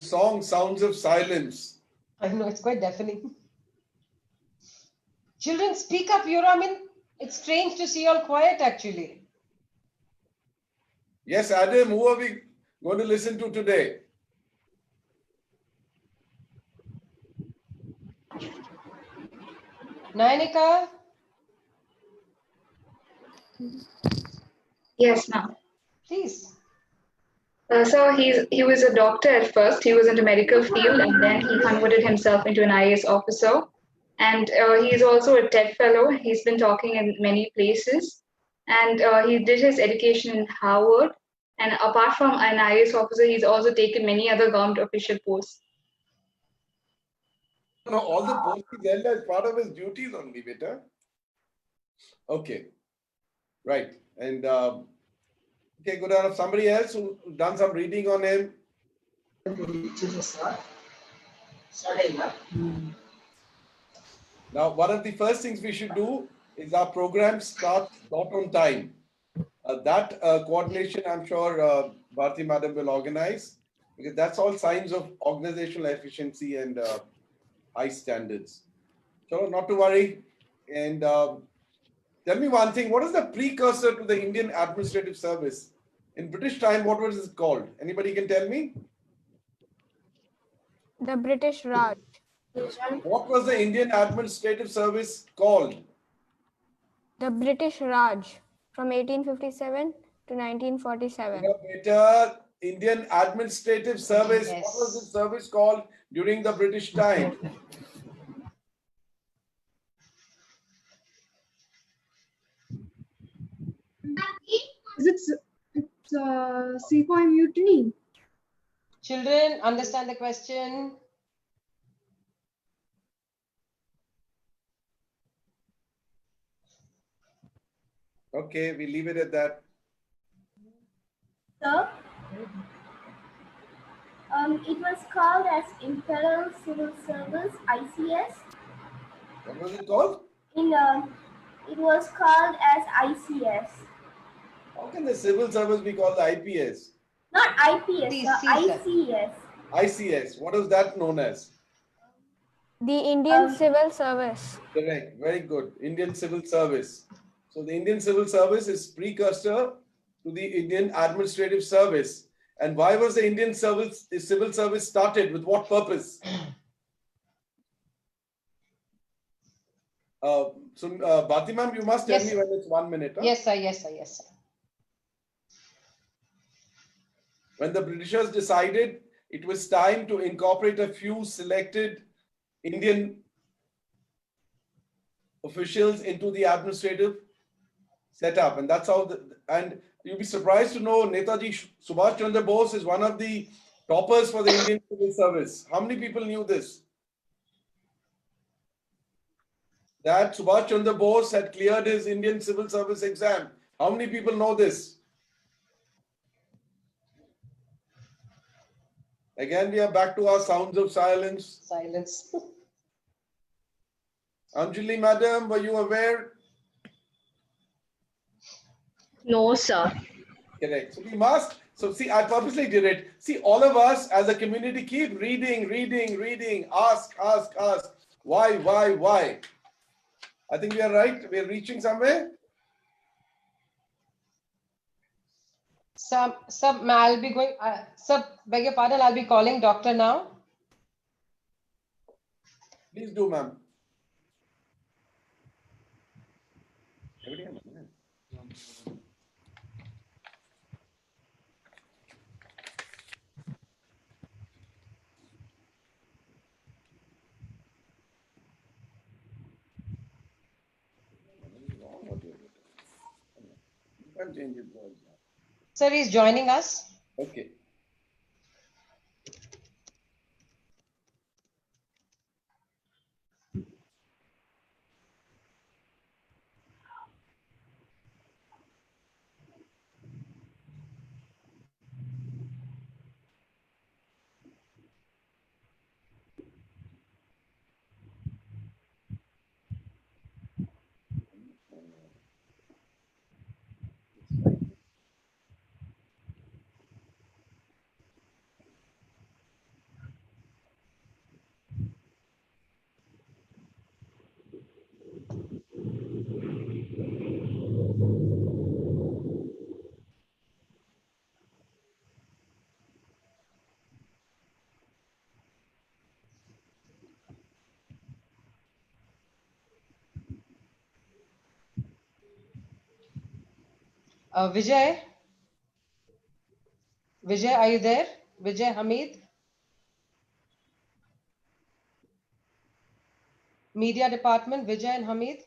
song Sounds of Silence. I know, it's quite deafening. Children, speak up. I mean, it's strange to see you all quiet actually. Yes, Adam, who are we going to listen to today? Nayanika? Yes, ma'am. Please. So he was a doctor at first. He was in the medical field, and then he converted himself into an IAS officer. And he is also a TED fellow. He's been talking in many places, and he did his education in Harvard. And apart from an IAS officer, he's also taken many other government official posts. No, all the posts he held as part of his duties only, beta. Okay, right. And okay, good enough. Somebody else who done some reading on him. Now, one of the first things we should do is our program starts not on time. That coordination, I'm sure Bharti Madam will organize, because that's all signs of organizational efficiency and high standards. So not to worry. And tell me one thing, what is the precursor to the Indian Administrative Service? In British time, what was it called? Anybody can tell me? The British Raj. What was the Indian Administrative Service called? The British Raj from 1857 to 1947. Beta, Indian Administrative Service. Yes. What was the service called during the British time? It's Sepoy Mutiny. Children, understand the question. Okay, we leave it at that. Sir, it was called as Imperial Civil Service (ICS). What was it called? It was called as ICS. How can the civil service be called the IPS? Not IPS, Please, sir, see, sir. ICS. ICS. What is that known as? The Indian Civil Service. Correct. Very good. Indian Civil Service. So the Indian Civil Service is precursor to the Indian Administrative Service. And why was the Indian Civil Service started? With what purpose? Bhati ma'am, you must tell Yes, me when it's 1 minute. Huh? Yes, sir. Yes, sir. Yes, sir. When the Britishers decided it was time to incorporate a few selected Indian officials into the administrative setup, and that's how. And you'll be surprised to know Netaji Subhash Chandra Bose is one of the toppers for the Indian Civil Service. How many people knew this? That Subhash Chandra Bose had cleared his Indian Civil Service exam. How many people know this? Again, we are back to our sounds of silence. Silence. Anjali madam, were you aware? No, sir. Correct. So we must. So see, I purposely did it. See, all of us as a community keep reading. Ask. Why? I think we are right. We are reaching somewhere. Sir, I'll be going. Sir, beg your pardon. I'll be calling doctor now. Please do, ma'am. You can't change it. Sir, he's joining us. Okay. Vijay? Vijay, are you there? Vijay Hamid? Media department, Vijay and Hamid?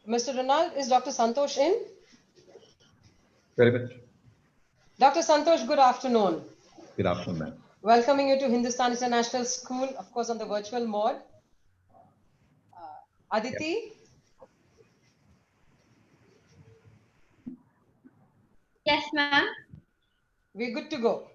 Mr. Ronald, is Dr. Santosh in? Very much. Dr. Santosh, good afternoon. Good afternoon, ma'am. Welcoming you to Hindustan International School, of course, on the virtual mode. Aditi? Yes, ma'am. We're good to go.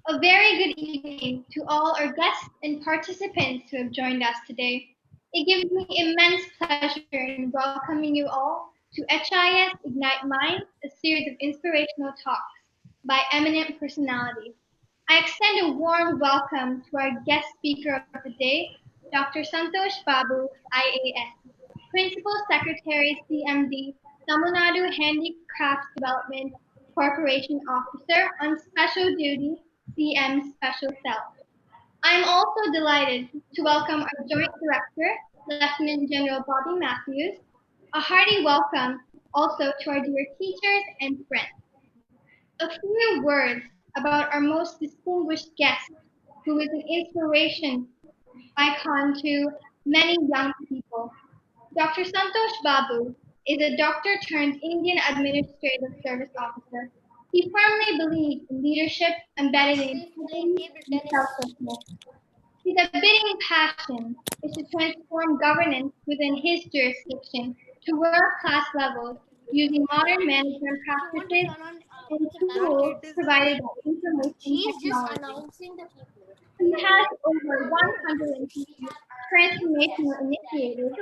A very good evening to all our guests and participants who have joined us today. It gives me immense pleasure in welcoming you all to HIS Ignite Minds, a series of inspirational talks by eminent personalities. I extend a warm welcome to our guest speaker of the day, Dr. Santosh Babu, IAS, Principal Secretary, CMD, Tamil Nadu Handicrafts Development Corporation Officer on Special Duty, CM Special Cell. I am also delighted to welcome our Joint Director, Lieutenant General Bobby Matthews. A hearty welcome also to our dear teachers and friends. A few words about our most distinguished guest, who is an inspiration, icon to many young people. Dr. Santosh Babu is a doctor turned Indian Administrative Service Officer. He firmly believes in leadership embedded in integrity and selflessness. His abiding passion is to transform governance within his jurisdiction to world-class levels using modern management practices and tools provided by information technology. He has over 150 transformational initiatives.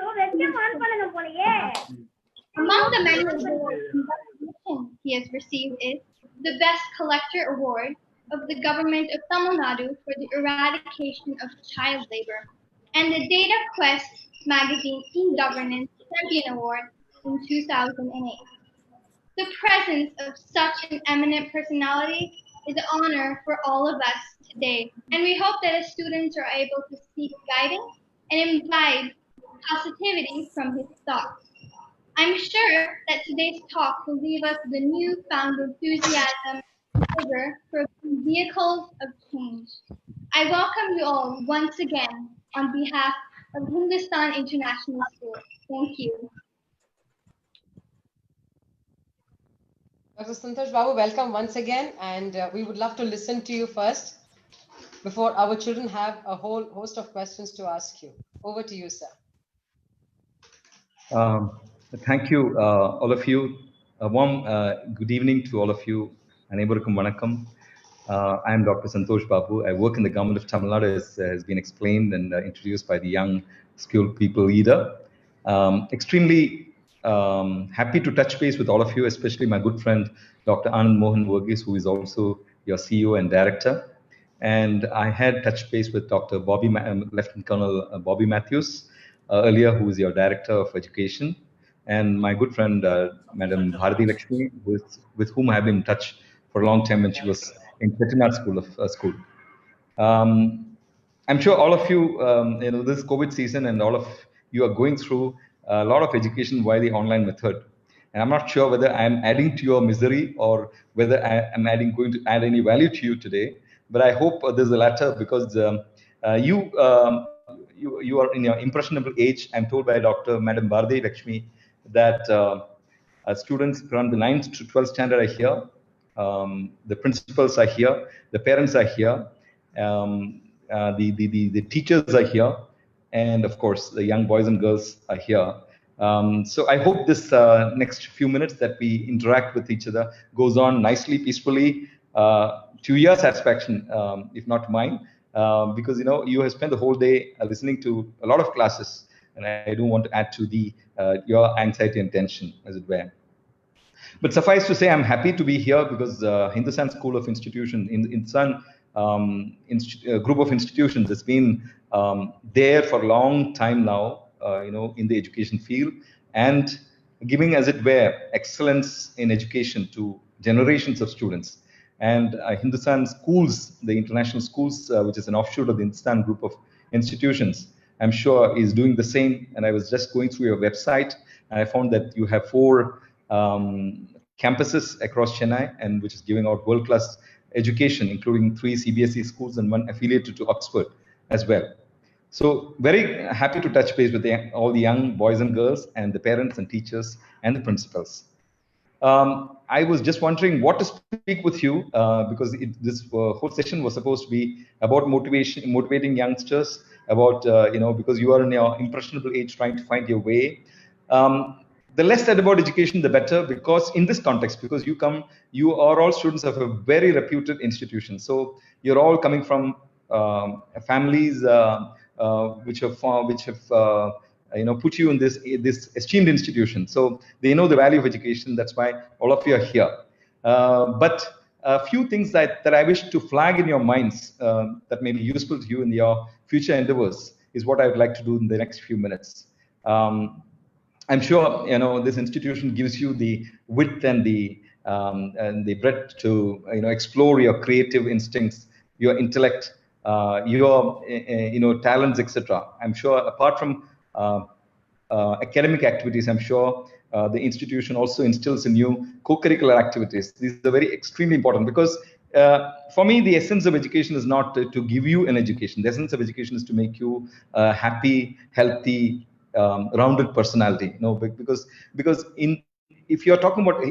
Among the many awards and recognition he has received is the Best Collector Award of the Government of Tamil Nadu for the eradication of child labor, and the Data Quest magazine e-Governance Champion Award in 2008. The presence of such an eminent personality is an honor for all of us today, and we hope that as students are able to seek guidance and imbibe positivity from his thoughts. I'm sure that today's talk will leave us with a newfound enthusiasm and vigor for vehicles of change. I welcome you all once again on behalf of Hindustan International School. Thank you. Dr. Santosh Babu, welcome once again, and we would love to listen to you first before our children have a whole host of questions to ask you. Over to you, sir. Thank you, all of you. A warm good evening to all of you. Anevarukkum vanakkam. I am Dr. Santosh Babu. I work in the government of Tamil Nadu, as has been explained and introduced by the young skilled people leader. Extremely happy to touch base with all of you, especially my good friend, Dr. Anand Mohan Verghese, who is also your CEO and director. And I had touched base with Dr. Lieutenant Colonel Bobby Matthews, earlier, who is your Director of Education, and my good friend, Madam Bharati Lakshmi, with whom I have been in touch for a long time when she was in Chettinad School. I'm sure all of you, this COVID season and all of you are going through a lot of education via the online method. And I'm not sure whether I'm adding to your misery or whether I'm going to add any value to you today. But I hope there's the latter, because you are in your impressionable age. I'm told by Dr. Madam Bharati Lakshmi that students from the 9th to 12th standard are here. The principals are here. The parents are here. The teachers are here. And of course, the young boys and girls are here. So I hope this next few minutes that we interact with each other goes on nicely, peacefully, to your satisfaction, if not mine, because you have spent the whole day listening to a lot of classes, and I don't want to add to the your anxiety and tension, as it were. But suffice to say, I'm happy to be here because Hindustan School of Institution, Hindustan group of institutions has been there for a long time now, in the education field, and giving, as it were, excellence in education to generations of students. And Hindustan Schools, the international schools, which is an offshoot of the Hindustan group of institutions, I'm sure is doing the same. And I was just going through your website, and I found that you have 4 campuses across Chennai, and which is giving out world-class education, including 3 CBSE schools and 1 affiliated to Oxford as well. So very happy to touch base with all the young boys and girls and the parents and teachers and the principals. I was just wondering what to speak with you, because this whole session was supposed to be about motivating youngsters, about, because you are in your impressionable age trying to find your way. The less said about education, the better, because in this context, because you are all students of a very reputed institution. So you're all coming from families which have put you in this esteemed institution. So they know the value of education. That's why all of you are here. But a few things that I wish to flag in your minds that may be useful to you in your future endeavors is what I would like to do in the next few minutes. I'm sure this institution gives you the width and the breadth to explore your creative instincts, your intellect, your talents, etc. I'm sure apart from academic activities, I'm sure the institution also instills in you co-curricular activities. These are very extremely important, because for me, the essence of education is not to give you an education. The essence of education is to make you a happy, healthy, rounded personality. Because if you're talking about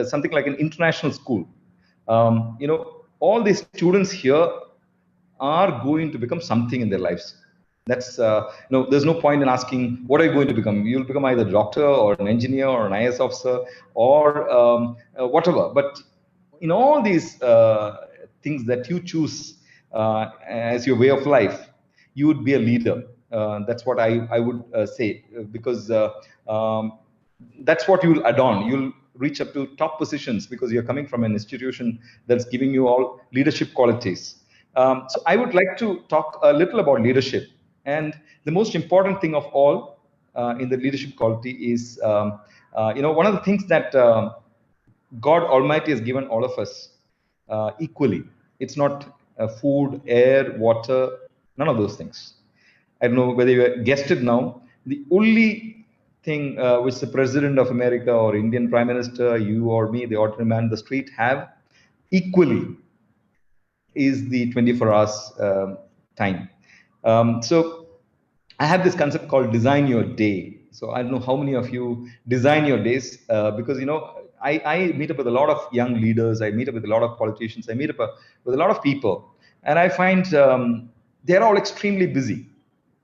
something like an international school, all these students here are going to become something in their lives. That's there's no point in asking what are you going to become. You'll become either a doctor or an engineer or an IAS officer or whatever. But in all these things that you choose as your way of life, you would be a leader. That's what I would say, because that's what you'll adorn. You'll reach up to top positions because you're coming from an institution that's giving you all leadership qualities. So I would like to talk a little about leadership. And the most important thing of all in the leadership quality is, one of the things that God Almighty has given all of us equally. It's not food, air, water, none of those things. I don't know whether you guessed it now. The only thing which the President of America or Indian Prime Minister, you or me, the ordinary man in the street, have equally is the 24 hours time. So I have this concept called design your day. So I don't know how many of you design your days, because I meet up with a lot of young leaders. I meet up with a lot of politicians. I meet up with a lot of people, and I find they're all extremely busy.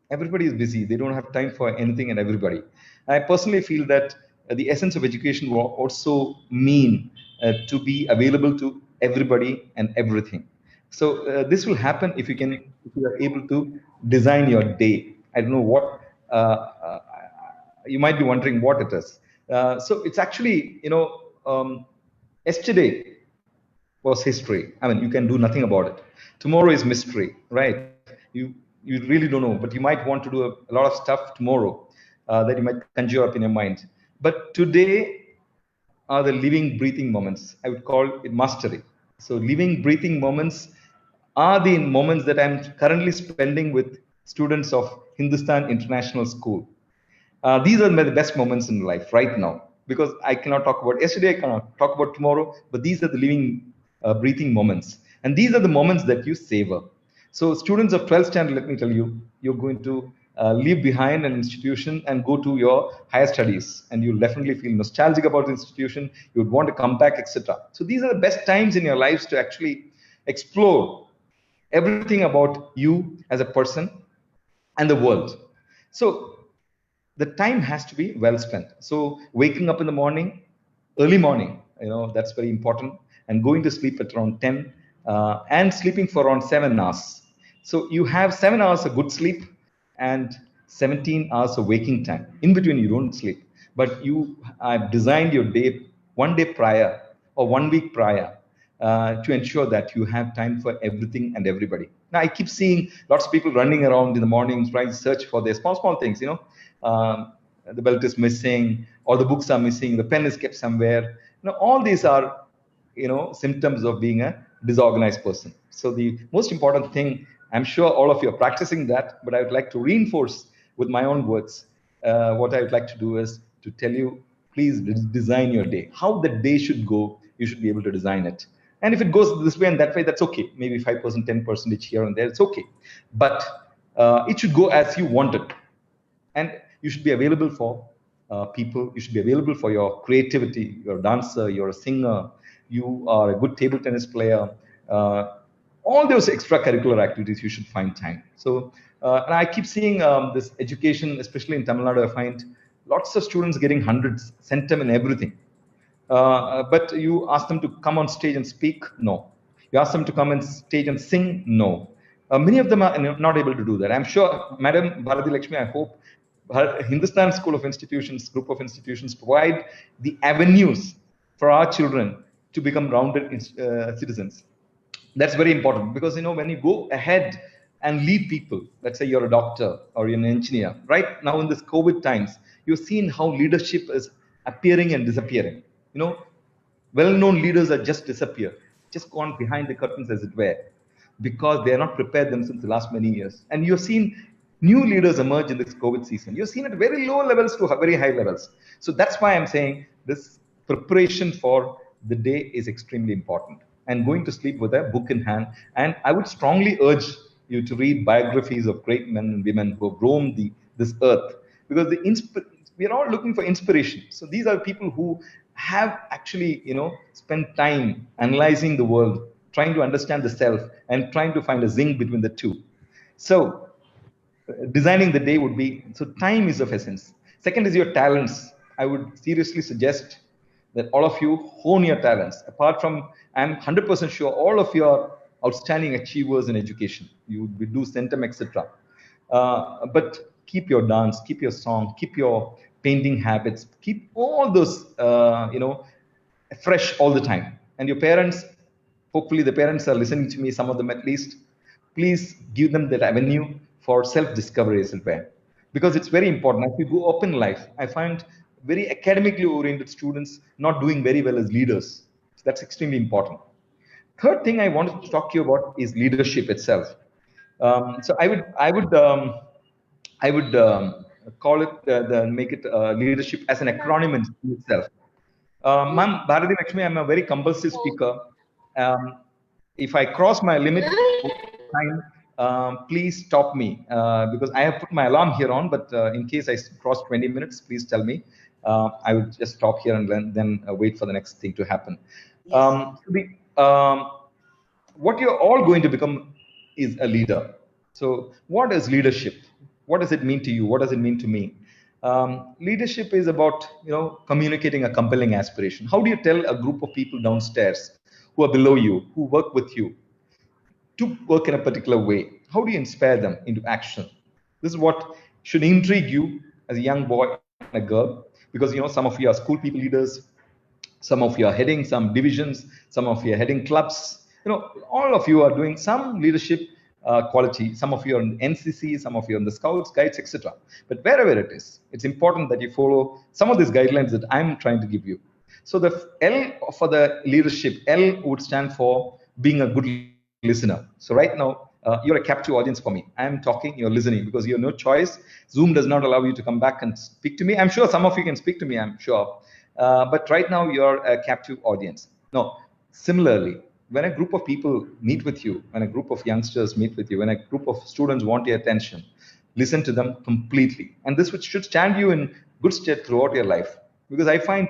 Everybody is busy. They don't have time for anything and everybody. I personally feel that the essence of education will also mean to be available to everybody and everything. So this will happen if you are able to design your day. I don't know what you might be wondering what it is. So it's actually, yesterday was history. I mean, you can do nothing about it. Tomorrow is mystery, right? You really don't know, but you might want to do a lot of stuff tomorrow. that you might conjure up in your mind. But today are the living, breathing moments. I would call it mastery. So living, breathing moments are the moments that I'm currently spending with students of Hindustan International School. These are the best moments in life right now, because I cannot talk about yesterday, I cannot talk about tomorrow, but these are the living, breathing moments. And these are the moments that you savor. So students of 12th standard, let me tell you, you're going to leave behind an institution and go to your higher studies, and you'll definitely feel nostalgic about the institution. You would want to come back, etc. So these are the best times in your lives to actually explore everything about you as a person and the world. So the time has to be well spent. So waking up in the morning, early morning, that's very important, and going to sleep at around 10 and sleeping for around 7 hours. So you have 7 hours of good sleep and 17 hours of waking time. In between, you don't sleep, but you have designed your day 1 day prior or 1 week prior to ensure that you have time for everything and everybody. Now, I keep seeing lots of people running around in the mornings trying to search for their small things, the belt is missing, or the books are missing, the pen is kept somewhere. All these are, symptoms of being a disorganized person. So the most important thing, I'm sure all of you are practicing that, but I would like to reinforce with my own words. What I would like to do is to tell you, please design your day. How the day should go, you should be able to design it. And if it goes this way and that way, that's okay. Maybe 5%, 10% here and there, it's okay. But it should go as you want it. And you should be available for people. You should be available for your creativity. You're a dancer, you're a singer, you are a good table tennis player. All those extracurricular activities, you should find time. So, and I keep seeing this education, especially in Tamil Nadu, I find lots of students getting hundreds, centum in everything. But you ask them to come on stage and speak? No. You ask them to come on stage and sing? No. Many of them are not able to do that. I'm sure, Madam Bharati Lakshmi, I hope Hindustan School of Institutions, group of institutions provide the avenues for our children to become rounded citizens. That's very important, because when you go ahead and lead people, let's say you're a doctor or you're an engineer, right now in this COVID times, you've seen how leadership is appearing and disappearing. Well-known leaders are just disappeared, just gone behind the curtains, as it were, because they are not prepared themselves the last many years. And you've seen new leaders emerge in this COVID season. You've seen at very low levels to very high levels. So that's why I'm saying this preparation for the day is extremely important. And going to sleep with a book in hand. And I would strongly urge you to read biographies of great men and women who have roamed this earth, because we are all looking for inspiration. So these are people who have actually, spent time analyzing the world, trying to understand the self, and trying to find a zinc between the two. So designing the day would be, so time is of essence. Second is your talents. I would seriously suggest that all of you hone your talents. Apart from, I'm 100% sure all of you are outstanding achievers in education. You would do centum, etc. But keep your dance, keep your song, keep your painting habits, keep all those, fresh all the time. And your parents, hopefully the parents are listening to me, some of them at least, please give them that avenue for self-discovery as well. Because it's very important. As we go up in life, I find very academically oriented students not doing very well as leaders. So that's extremely important. Third thing I wanted to talk to you about is leadership itself. So I would call it, make it leadership as an acronym in itself. Ma'am Bharati Lakshmi, I'm a very compulsive speaker. If I cross my limit time, please stop me, because I have put my alarm here on, but in case I cross 20 minutes, please tell me. I will just stop here and then wait for the next thing to happen. Yes. What you're all going to become is a leader. So what is leadership? What does it mean to you? What does it mean to me? Leadership is about, communicating a compelling aspiration. How do you tell a group of people downstairs who are below you, who work with you, to work in a particular way? How do you inspire them into action? This is what should intrigue you as a young boy and a girl, because some of you are school people leaders, some of you are heading some divisions, some of you are heading clubs. All of you are doing some leadership quality. Some of you are in NCC, some of you are in the Scouts, Guides, etc. But wherever it is, it's important that you follow some of these guidelines that I'm trying to give you. So the L for the leadership, L would stand for being a good listener. So right now, you're a captive audience for me. I'm talking, you're listening, because you have no choice. Zoom does not allow you to come back and speak to me. I'm sure some of you can speak to me, I'm sure. But right now, you're a captive audience. No, similarly, when a group of people meet with you, when a group of youngsters meet with you, when a group of students want your attention, listen to them completely. And this should stand you in good stead throughout your life. Because I find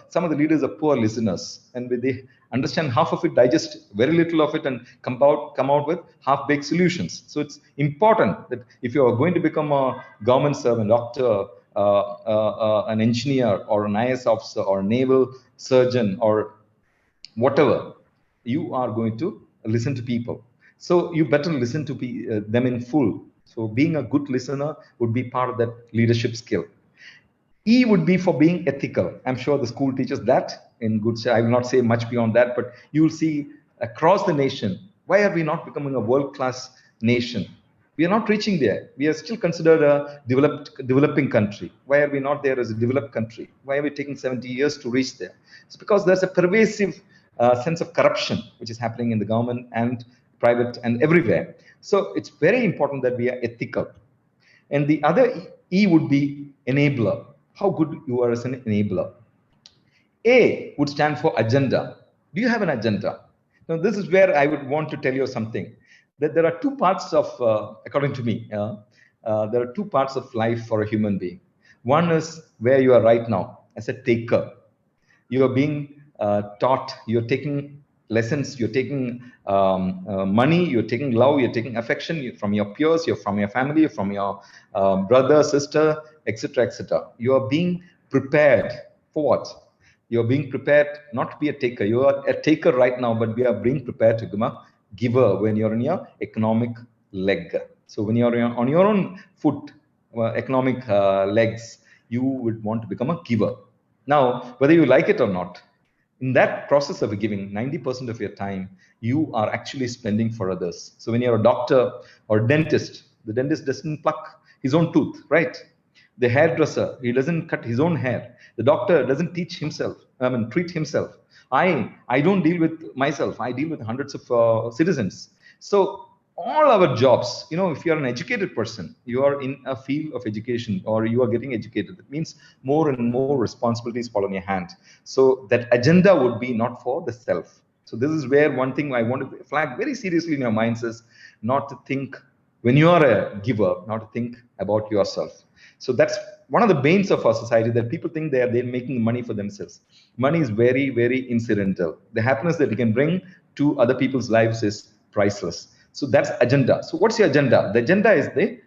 some of the leaders are poor listeners, and they understand half of it, digest very little of it, and come out with half-baked solutions. So it's important that if you are going to become a government servant, doctor, an engineer, or an IS officer, or a naval surgeon, or whatever, you are going to listen to people. So you better listen to them in full. So being a good listener would be part of that leadership skill. E would be for being ethical. I'm sure the school teaches that in good. I will not say much beyond that, but you will see across the nation, why are we not becoming a world-class nation? We are not reaching there. We are still considered a developing country. Why are we not there as a developed country? Why are we taking 70 years to reach there? It's because there's a pervasive sense of corruption which is happening in the government and private and everywhere. So it's very important that we are ethical. And the other E would be enabler. How good you are as an enabler. A would stand for agenda. Do you have an agenda? Now, this is where I would want to tell you something. That there are two parts of, according to me, there are two parts of life for a human being. One is where you are right now as a taker. You are being taught, you're taking lessons, you're taking money, you're taking love, you're taking affection from your peers, you're from your family, from your brother, sister, etc., etc. You are being prepared for what? You're being prepared not to be a taker. You are a taker right now, but we are being prepared to become a giver when you're in your economic leg. So when you're on your own foot, economic legs, you would want to become a giver. Now, whether you like it or not, in that process of giving, 90% of your time, you are actually spending for others. So when you're a doctor or a dentist, the dentist doesn't pluck his own tooth, right? The hairdresser, he doesn't cut his own hair. The doctor doesn't treat himself. I don't deal with myself. I deal with hundreds of citizens. So all our jobs, if you're an educated person, you are in a field of education or you are getting educated. That means more and more responsibilities fall on your hand. So that agenda would be not for the self. So this is where one thing I want to flag very seriously in your minds is not to think, when you are a giver, not to think about yourself. So that's one of the banes of our society, that people think they're making money for themselves. Money is very, very incidental. The happiness that you can bring to other people's lives is priceless. So that's agenda. So what's your agenda? The agenda is the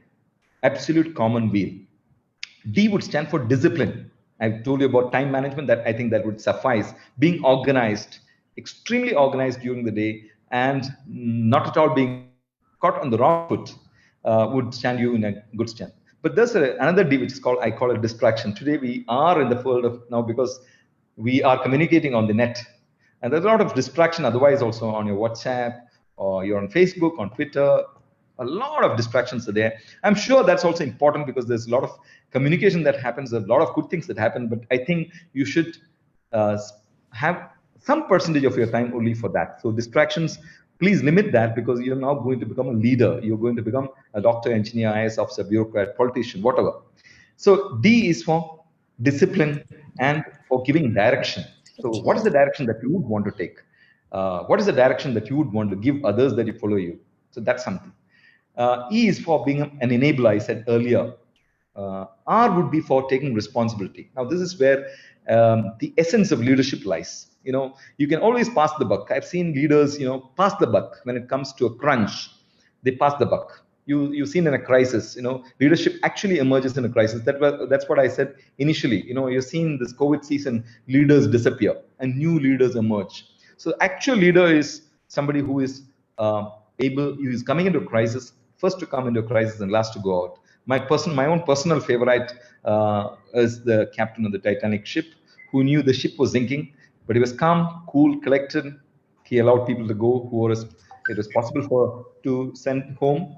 absolute common weal. D would stand for discipline. I've told you about time management. That I think that would suffice. Being organized, extremely organized during the day, and not at all being caught on the wrong foot would stand you in a good stand. But there's another D, which is I call it distraction. Today we are in the world of now, because we are communicating on the net, and there's a lot of distraction otherwise also on your WhatsApp, or you're on Facebook, on Twitter. A lot of distractions are there. I'm sure that's also important because there's a lot of communication that happens, a lot of good things that happen, but I think you should have some percentage of your time only for that. So distractions, please limit that, because you're now going to become a leader. You're going to become a doctor, engineer, IS officer, bureaucrat, politician, whatever. So D is for discipline and for giving direction. So what is the direction that you would want to take? What is the direction that you would want to give others that you follow you? So that's something. E is for being an enabler, I said earlier. R would be for taking responsibility. Now, this is where the essence of leadership lies. You can always pass the buck. I've seen leaders, pass the buck. When it comes to a crunch, they pass the buck. You've seen in a crisis, leadership actually emerges in a crisis. That's what I said initially. You've seen this COVID season, leaders disappear and new leaders emerge. So actual leader is somebody who is who is coming into a crisis, first to come into a crisis and last to go out. My own personal favorite is the captain of the Titanic ship, who knew the ship was sinking, but he was calm, cool, collected. He allowed people to go who were It was possible to send home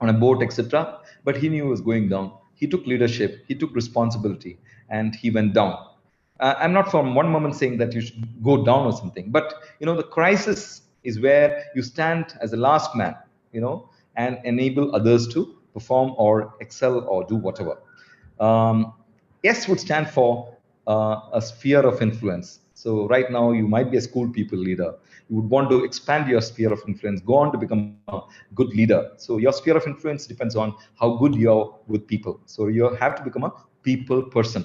on a boat, etc. But he knew he was going down. He took leadership, he took responsibility, and he went down. I'm not from one moment saying that you should go down or something, but the crisis is where you stand as the last man, and enable others to perform or excel or do whatever. S would stand for a sphere of influence. So right now you might be a school people leader. You would want to expand your sphere of influence, go on to become a good leader. So your sphere of influence depends on how good you are with people. So you have to become a people person.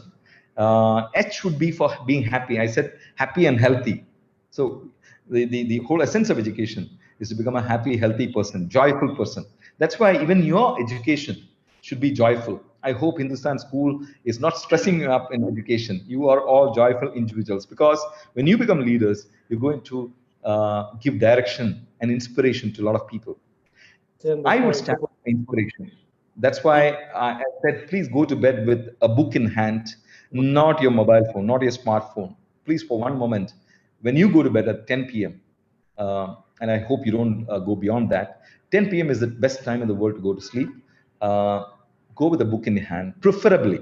H would be for being happy. I said happy and healthy. So the whole essence of education is to become a happy, healthy person, joyful person. That's why even your education should be joyful. I hope Hindustan School is not stressing you up in education. You are all joyful individuals, because when you become leaders, you're going to give direction and inspiration to a lot of people. I would stand for inspiration. That's why I said, please go to bed with a book in hand, not your mobile phone, not your smartphone. Please, for one moment, when you go to bed at 10 p.m., and I hope you don't go beyond that, 10 p.m. is the best time in the world to go to sleep. Go with a book in hand, preferably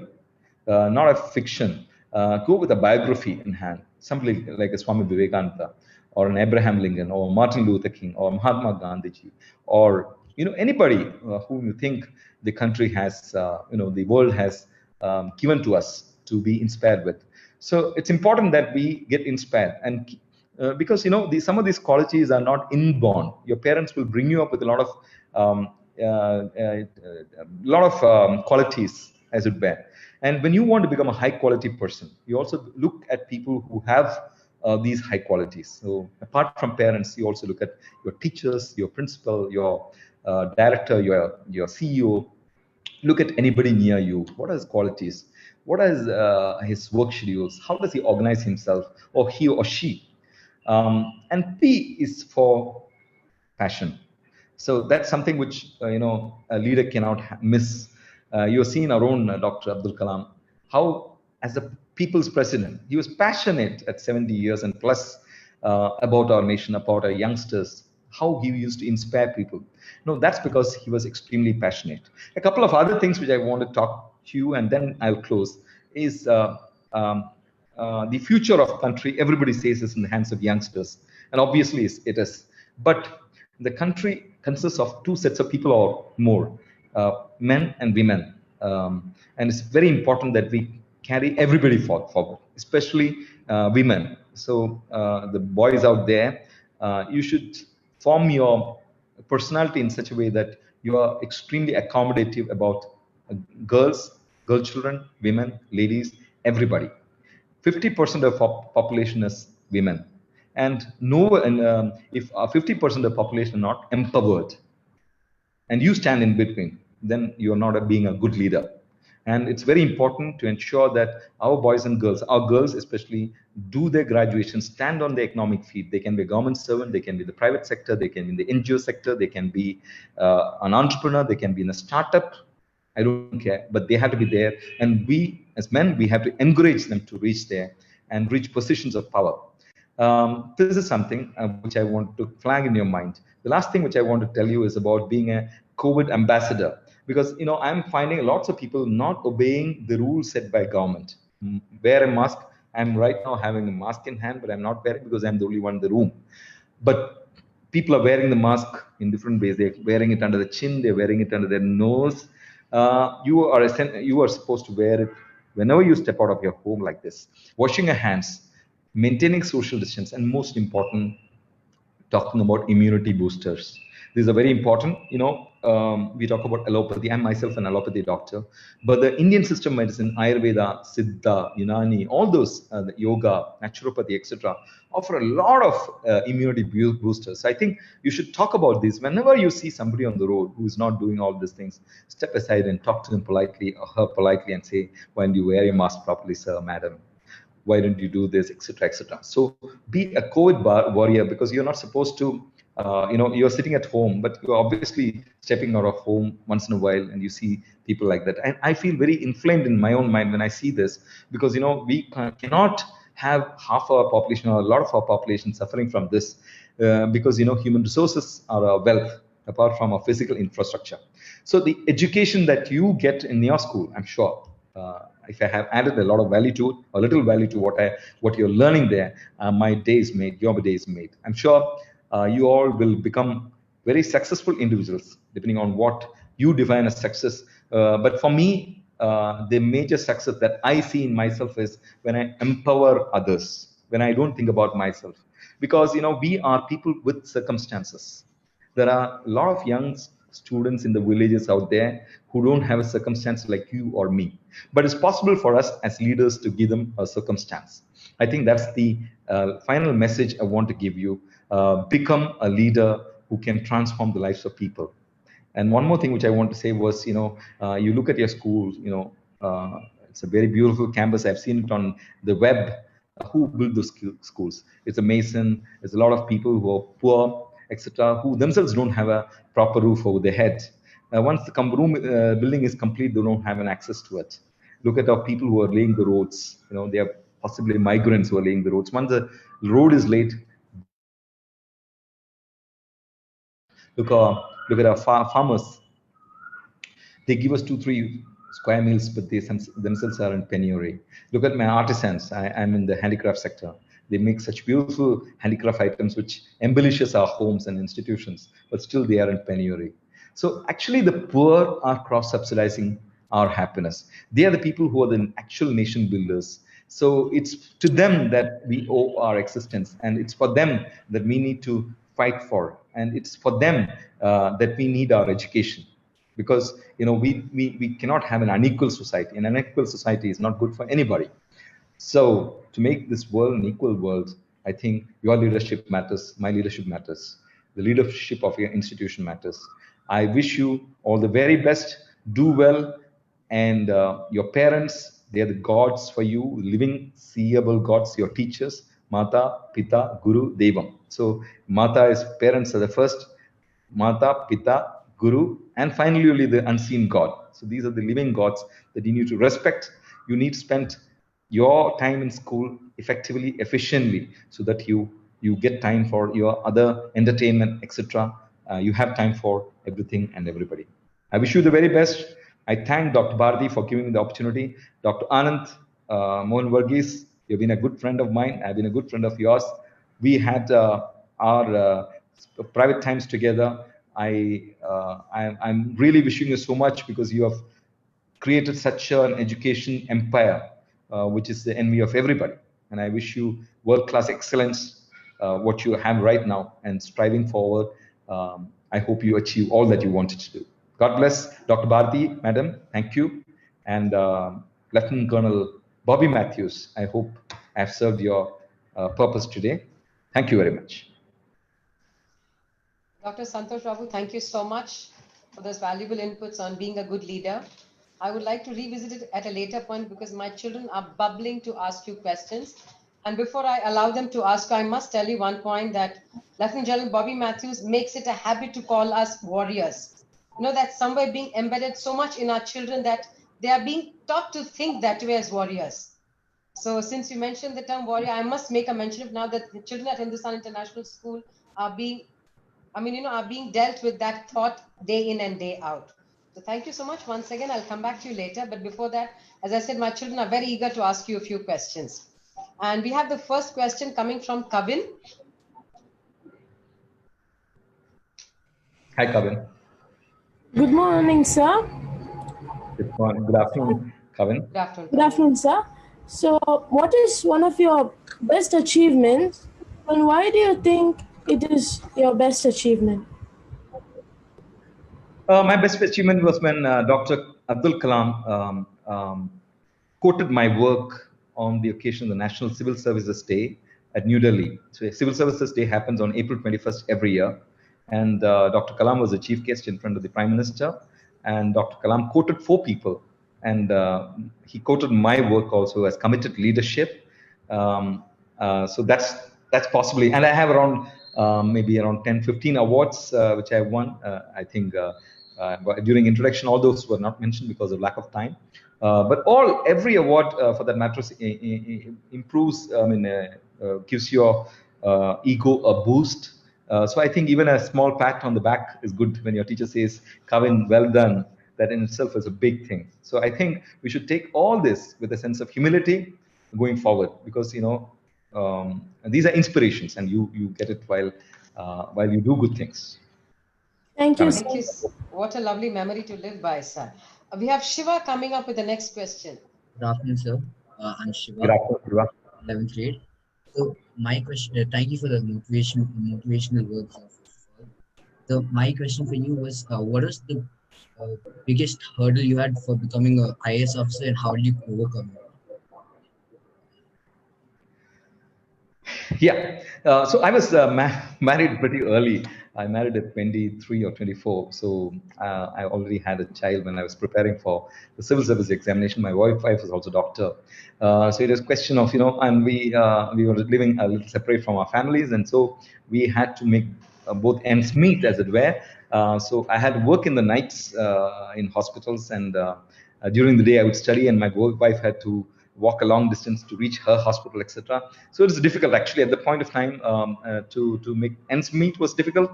not a fiction. Go with a biography in hand, somebody like a Swami Vivekananda, or an Abraham Lincoln, or Martin Luther King, or Mahatma Gandhi, or anybody whom you think the country has, the world has given to us to be inspired with. So it's important that we get inspired, and because some of these qualities are not inborn. Your parents will bring you up with a lot of qualities, as it were. And when you want to become a high quality person, you also look at people who have these high qualities. So apart from parents, you also look at your teachers, your principal, your director, your CEO. Look at anybody near you. What are his qualities? What are his work schedules? How does he organize himself, or he or she? And P is for passion. So that's something which a leader cannot miss. You've seen our own Dr. Abdul Kalam, how as the people's president, he was passionate at 70 years and plus about our nation, about our youngsters, how he used to inspire people. That's because he was extremely passionate. A couple of other things which I want to talk to you, and then I'll close, is the future of country. Everybody says is in the hands of youngsters, and obviously it is. But the country consists of two sets of people or more, men and women. And it's very important that we carry everybody forward, especially women. So the boys out there, you should form your personality in such a way that you are extremely accommodative about girl children, women, ladies, everybody. 50% of population is women. And if 50% of the population are not empowered, and you stand in between, then you're not being a good leader. And it's very important to ensure that our boys and girls, our girls especially, do their graduation, stand on the economic feet. They can be a government servant, they can be the private sector, they can be in the NGO sector, they can be an entrepreneur, they can be in a startup. I don't care, but they have to be there. And we, as men, we have to encourage them to reach there and reach positions of power. This is something which I want to flag in your mind. The last thing which I want to tell you is about being a COVID ambassador, because I'm finding lots of people not obeying the rules set by government. Wear a mask. I'm right now having a mask in hand, but I'm not wearing because I'm the only one in the room. But people are wearing the mask in different ways. They're wearing it under the chin. They're wearing it under their nose. You are supposed to wear it whenever you step out of your home like this. Washing your hands, maintaining social distance, and most important, talking about immunity boosters. These are very important. We talk about allopathy. I'm myself an allopathy doctor, but the Indian system of medicine, Ayurveda, Siddha, Unani, all those, the yoga, naturopathy, etc., offer a lot of immunity boosters. I think you should talk about this. Whenever you see somebody on the road who is not doing all these things, step aside and talk to them politely or her politely and say, "Why don't you wear your mask properly, sir, madam? Why don't you do this, etc., etc." So be a COVID warrior, because you're not supposed to, you're sitting at home, but you're obviously stepping out of home once in a while, and you see people like that. And I feel very inflamed in my own mind when I see this, because we cannot have half our population or a lot of our population suffering from this because, human resources are our wealth apart from our physical infrastructure. So the education that you get in your school, I'm sure, if I have added a lot of value to it, a little value to what you're learning there, my day is made, your day is made. I'm sure you all will become very successful individuals, depending on what you define as success. But for me, the major success that I see in myself is when I empower others, when I don't think about myself. Because, we are people with circumstances. There are a lot of young students in the villages out there who don't have a circumstance like you or me. But it's possible for us as leaders to give them a circumstance. I think that's the final message I want to give you. Become a leader who can transform the lives of people. And one more thing which I want to say was, you look at your schools, it's a very beautiful campus. I've seen it on the web. Who built those schools? It's a mason. There's a lot of people who are poor, etc., who themselves don't have a proper roof over their head. Once the building is complete, they don't have an access to it. Look at our people who are laying the roads. They are possibly migrants who are laying the roads. Once the road is laid, look at our farmers. They give us 2-3 square meals, but they themselves are in penury. Look at my artisans. I'm in the handicraft sector. They make such beautiful handicraft items which embellishes our homes and institutions, but still they are in penury. So actually the poor are cross-subsidizing our happiness. They are the people who are the actual nation builders. So it's to them that we owe our existence, and it's for them that we need to fight for, and it's for them that we need our education. Because we cannot have an unequal society. An unequal society is not good for anybody. So to make this world an equal world, I think your leadership matters, my leadership matters, the leadership of your institution matters. I wish you all the very best, do well, and your parents, they are the gods for you, living, seeable gods, your teachers, Mata, Pita, Guru, Devam. So Mata is, parents are the first, Mata, Pita, Guru, and finally the unseen God. So these are the living gods that you need to respect. You need to spend your time in school effectively, efficiently, so that you get time for your other entertainment, etc. You have time for everything and everybody. I wish you the very best. I thank Dr. Bharati for giving me the opportunity. Dr. Anand Mohan Varghese, you've been a good friend of mine. I've been a good friend of yours. We had our private times together. I'm really wishing you so much, because you have created such an education empire, which is the envy of everybody. And I wish you world-class excellence, what you have right now, and striving forward. I hope you achieve all that you wanted to do. God bless. Dr. Bharati, madam, thank you. And Lieutenant Colonel Bobby Matthews, I hope I have served your purpose today. Thank you very much. Dr. Santosh Babu, thank you so much for those valuable inputs on being a good leader. I would like to revisit it at a later point, because my children are bubbling to ask you questions. And before I allow them to ask, I must tell you one point, that Lieutenant General Bobby Matthews makes it a habit to call us warriors. That's somewhere being embedded so much in our children that they are being taught to think that way as warriors. So since you mentioned the term warrior, I must make a mention of now that the children at Hindustan International School are being dealt with that thought day in and day out. So thank you so much once again. I'll come back to you later. But before that, as I said, my children are very eager to ask you a few questions. And we have the first question coming from Kavin. Hi, Kavin. Good morning, sir. Good morning. Good afternoon, Kavin. Good afternoon. Good afternoon, sir. So, what is one of your best achievements, and why do you think it is your best achievement? My best achievement was when Dr. Abdul Kalam quoted my work on the occasion of the National Civil Services Day at New Delhi. So Civil Services Day happens on April 21st every year. And Dr. Kalam was the chief guest in front of the Prime Minister. And Dr. Kalam quoted 4 people. And he quoted my work also as committed leadership. So that's possibly, and I have around maybe around 10, 15 awards, which I won. I think during introduction, all those were not mentioned because of lack of time. But every award for that matter improves, gives your ego a boost. So I think even a small pat on the back is good when your teacher says, Kavin, well done. That in itself is a big thing. So I think we should take all this with a sense of humility going forward, because these are inspirations, and you get it while you do good things. Thank you. Thank you. What a lovely memory to live by, sir. We have Shiva coming up with the next question. Good afternoon, sir. I'm Shiva, Good afternoon, Shiva. 11th grade. So my question, thank you for the motivational words. So my question for you was, what was the biggest hurdle you had for becoming an IAS officer, and how did you overcome it? Yeah. So I was married pretty early. I married at 23 or 24. So I already had a child when I was preparing for the civil service examination. My wife was also a doctor. So it was a question of, and we were living a little separate from our families. And so we had to make both ends meet, as it were. So I had work in the nights in hospitals, and during the day I would study, and my wife had to walk a long distance to reach her hospital, etc. So it was difficult, actually, at the point of time to make ends meet was difficult.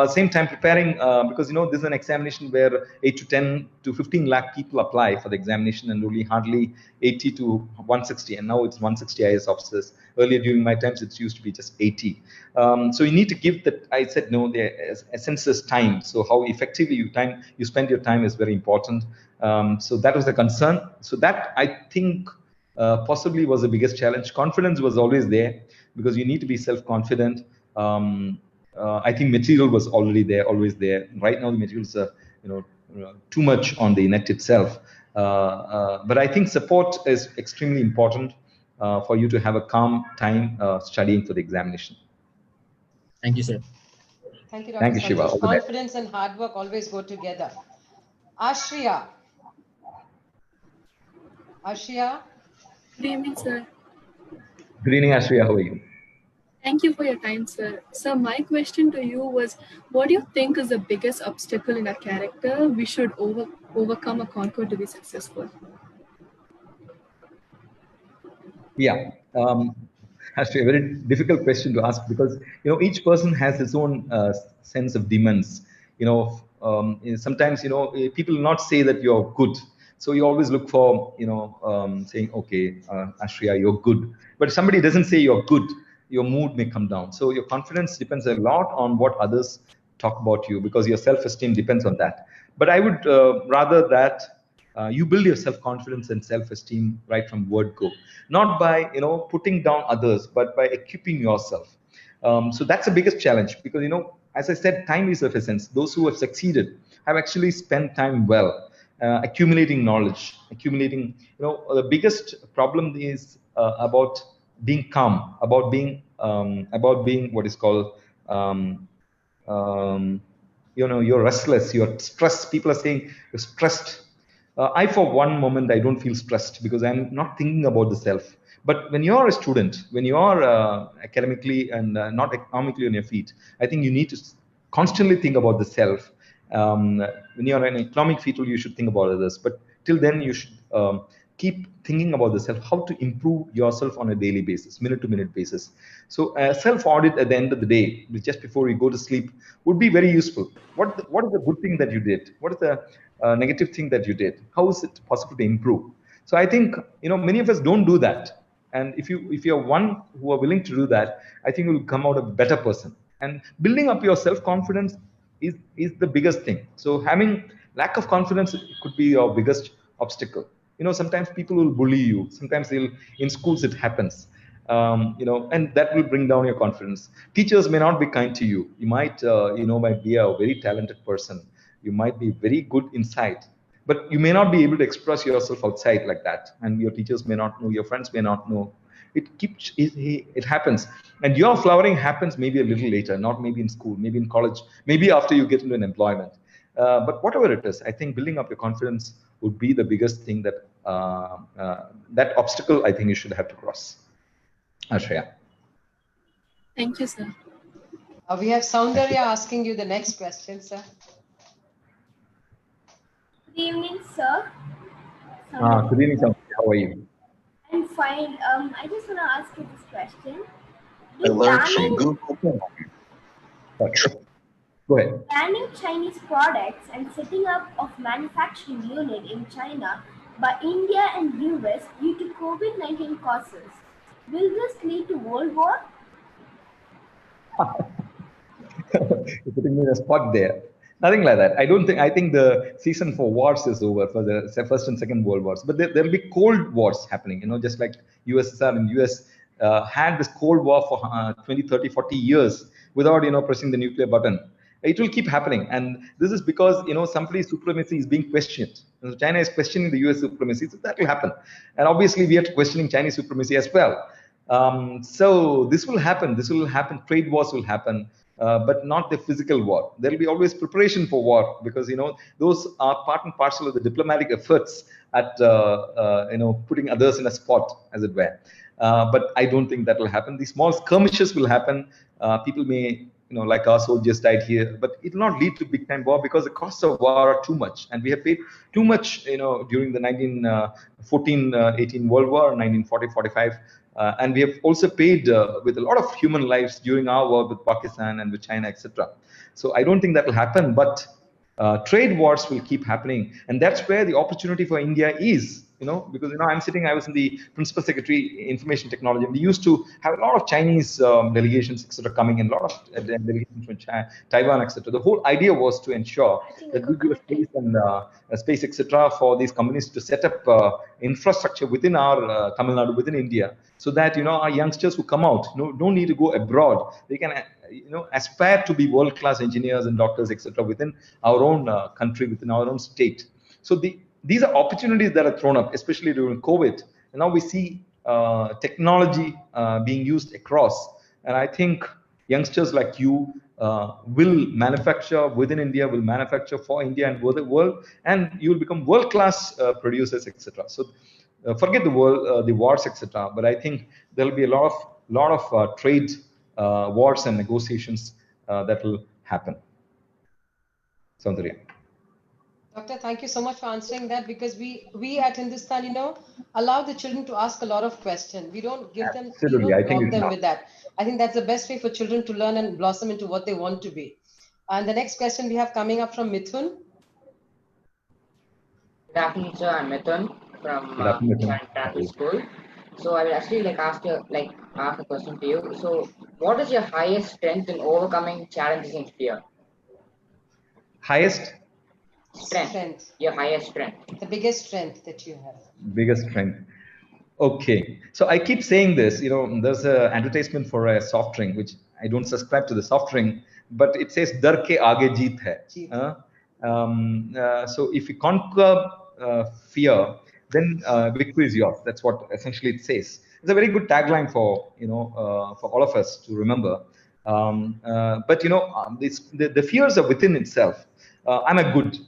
Same time preparing, because this is an examination where 8 to 10 to 15 lakh people apply for the examination, and only hardly 80 to 160, and now it's 160 IAS officers. Earlier during my times, it used to be just 80. So you need to give that. I said no, the census time. So how effectively you spend your time is very important. So that was the concern. So that, I think, possibly was the biggest challenge. Confidence was always there, because you need to be self-confident. I think material was already there, always there. Right now the materials are too much on the net itself. But I think support is extremely important for you to have a calm time studying for the examination. Thank you, sir. Thank you, Dr. Thank you, Shiva. Santosh. Confidence and hard work always go together. Ashriya. Ashriya. Good evening, sir. Good evening, Ashriya. How are you? Thank you for your time, sir. So my question to you was, what do you think is the biggest obstacle in our character we should overcome or conquer to be successful? Yeah, actually a very difficult question to ask, because each person has his own sense of demands. Sometimes people will not say that you're good, so you always look for saying, okay, Ashriya, you're good. But if somebody doesn't say you're good, your mood may come down. So your confidence depends a lot on what others talk about you, because your self-esteem depends on that. But I would rather that you build your self-confidence and self-esteem right from word go, not by putting down others, but by equipping yourself. So that's the biggest challenge, because as I said, time is of essence. Those who have succeeded have actually spent time well, accumulating knowledge, accumulating. The biggest problem is about being calm, about being what is called you're restless, you're stressed. People are saying you're stressed. I, for one moment, I don't feel stressed, because I'm not thinking about the self. But when you're a student, when you are academically and not economically on your feet, I think you need to constantly think about the self. When you're an economic feet, you should think about others. But till then, you should keep thinking about the self, how to improve yourself on a daily basis, minute-to-minute basis. So a self-audit at the end of the day, just before you go to sleep, would be very useful. What is the good thing that you did? What is the negative thing that you did? How is it possible to improve? So I think many of us don't do that. And if you're one who are willing to do that, I think you will come out a better person. And building up your self-confidence is the biggest thing. So having lack of confidence could be your biggest obstacle. Sometimes people will bully you. Sometimes in schools it happens. And that will bring down your confidence. Teachers may not be kind to you. You might, might be a very talented person. You might be very good inside, but you may not be able to express yourself outside like that. And your teachers may not know, your friends may not know. It happens. And your flowering happens maybe a little later, not maybe in school, maybe in college, maybe after you get into an employment. But whatever it is, I think building up your confidence would be the biggest thing that that obstacle I think you should have to cross. Ashriya. Thank you, sir. We have Soundarya asking you the next question, sir. Good evening, sir. Good evening, Samsuri. How are you? I'm fine. I just want to ask you this question. Alert from Banning, Google. Go ahead. banning Chinese products and setting up of manufacturing unit in China by India and US due to COVID-19 causes. Will this lead to World War? You're putting me in a spot there. Nothing like that. I think the season for wars is over for the First and Second World Wars. But there'll be Cold Wars happening, just like USSR and US had this Cold War for 20, 30, 40 years without, pressing the nuclear button. It will keep happening. And this is because, somebody's supremacy is being questioned. China is questioning the US supremacy, so that will happen. And obviously, we are questioning Chinese supremacy as well. So this will happen. Trade wars will happen. But not the physical war. There will be always preparation for war because those are part and parcel of the diplomatic efforts at putting others in a spot, as it were. But I don't think that will happen. These small skirmishes will happen. People may, like our soldiers died here, but it will not lead to big time war because the costs of war are too much, and we have paid too much, during the 1914-18 World War, 1940-45. And we have also paid with a lot of human lives during our war with Pakistan and with China, etc. So I don't think that will happen, but trade wars will keep happening. And that's where the opportunity for India is, because, I was in the Principal Secretary Information Technology. We used to have a lot of Chinese delegations, etc., coming in, a lot of delegations from China, Taiwan, etc. The whole idea was to ensure that we give space and space, etc., for these companies to set up infrastructure within our Tamil Nadu, within India, so that, our youngsters who come out, don't need to go abroad. They can, aspire to be world-class engineers and doctors, etc., within our own country, within our own state. So these are opportunities that are thrown up, especially during COVID. And now we see technology being used across. And I think youngsters like you will manufacture within India, will manufacture for India and for the world, and you will become world-class producers, etc. So forget the world, the wars, etc. But I think there will be a lot of trade wars and negotiations that will happen. Soundarya. Doctor, thank you so much for answering that, because we at Hindustan, allow the children to ask a lot of questions. We don't give them, Absolutely. I think block them with that. I think that's the best way for children to learn and blossom into what they want to be. And the next question we have coming up from Mithun. Good afternoon, sir. I'm Mithun from Catholic School. So I will actually ask a question to you. So what is your highest strength in overcoming challenges and fear? Highest? Strength. Your highest strength. The biggest strength that you have. Biggest strength. Okay. So I keep saying this, there's an advertisement for a soft drink, which I don't subscribe to the soft drink, but it says, Dar ke aage jeet hai. So if you conquer fear, then victory is yours. That's what essentially it says. It's a very good tagline for, for all of us to remember. But, the fears are within itself. I'm a good.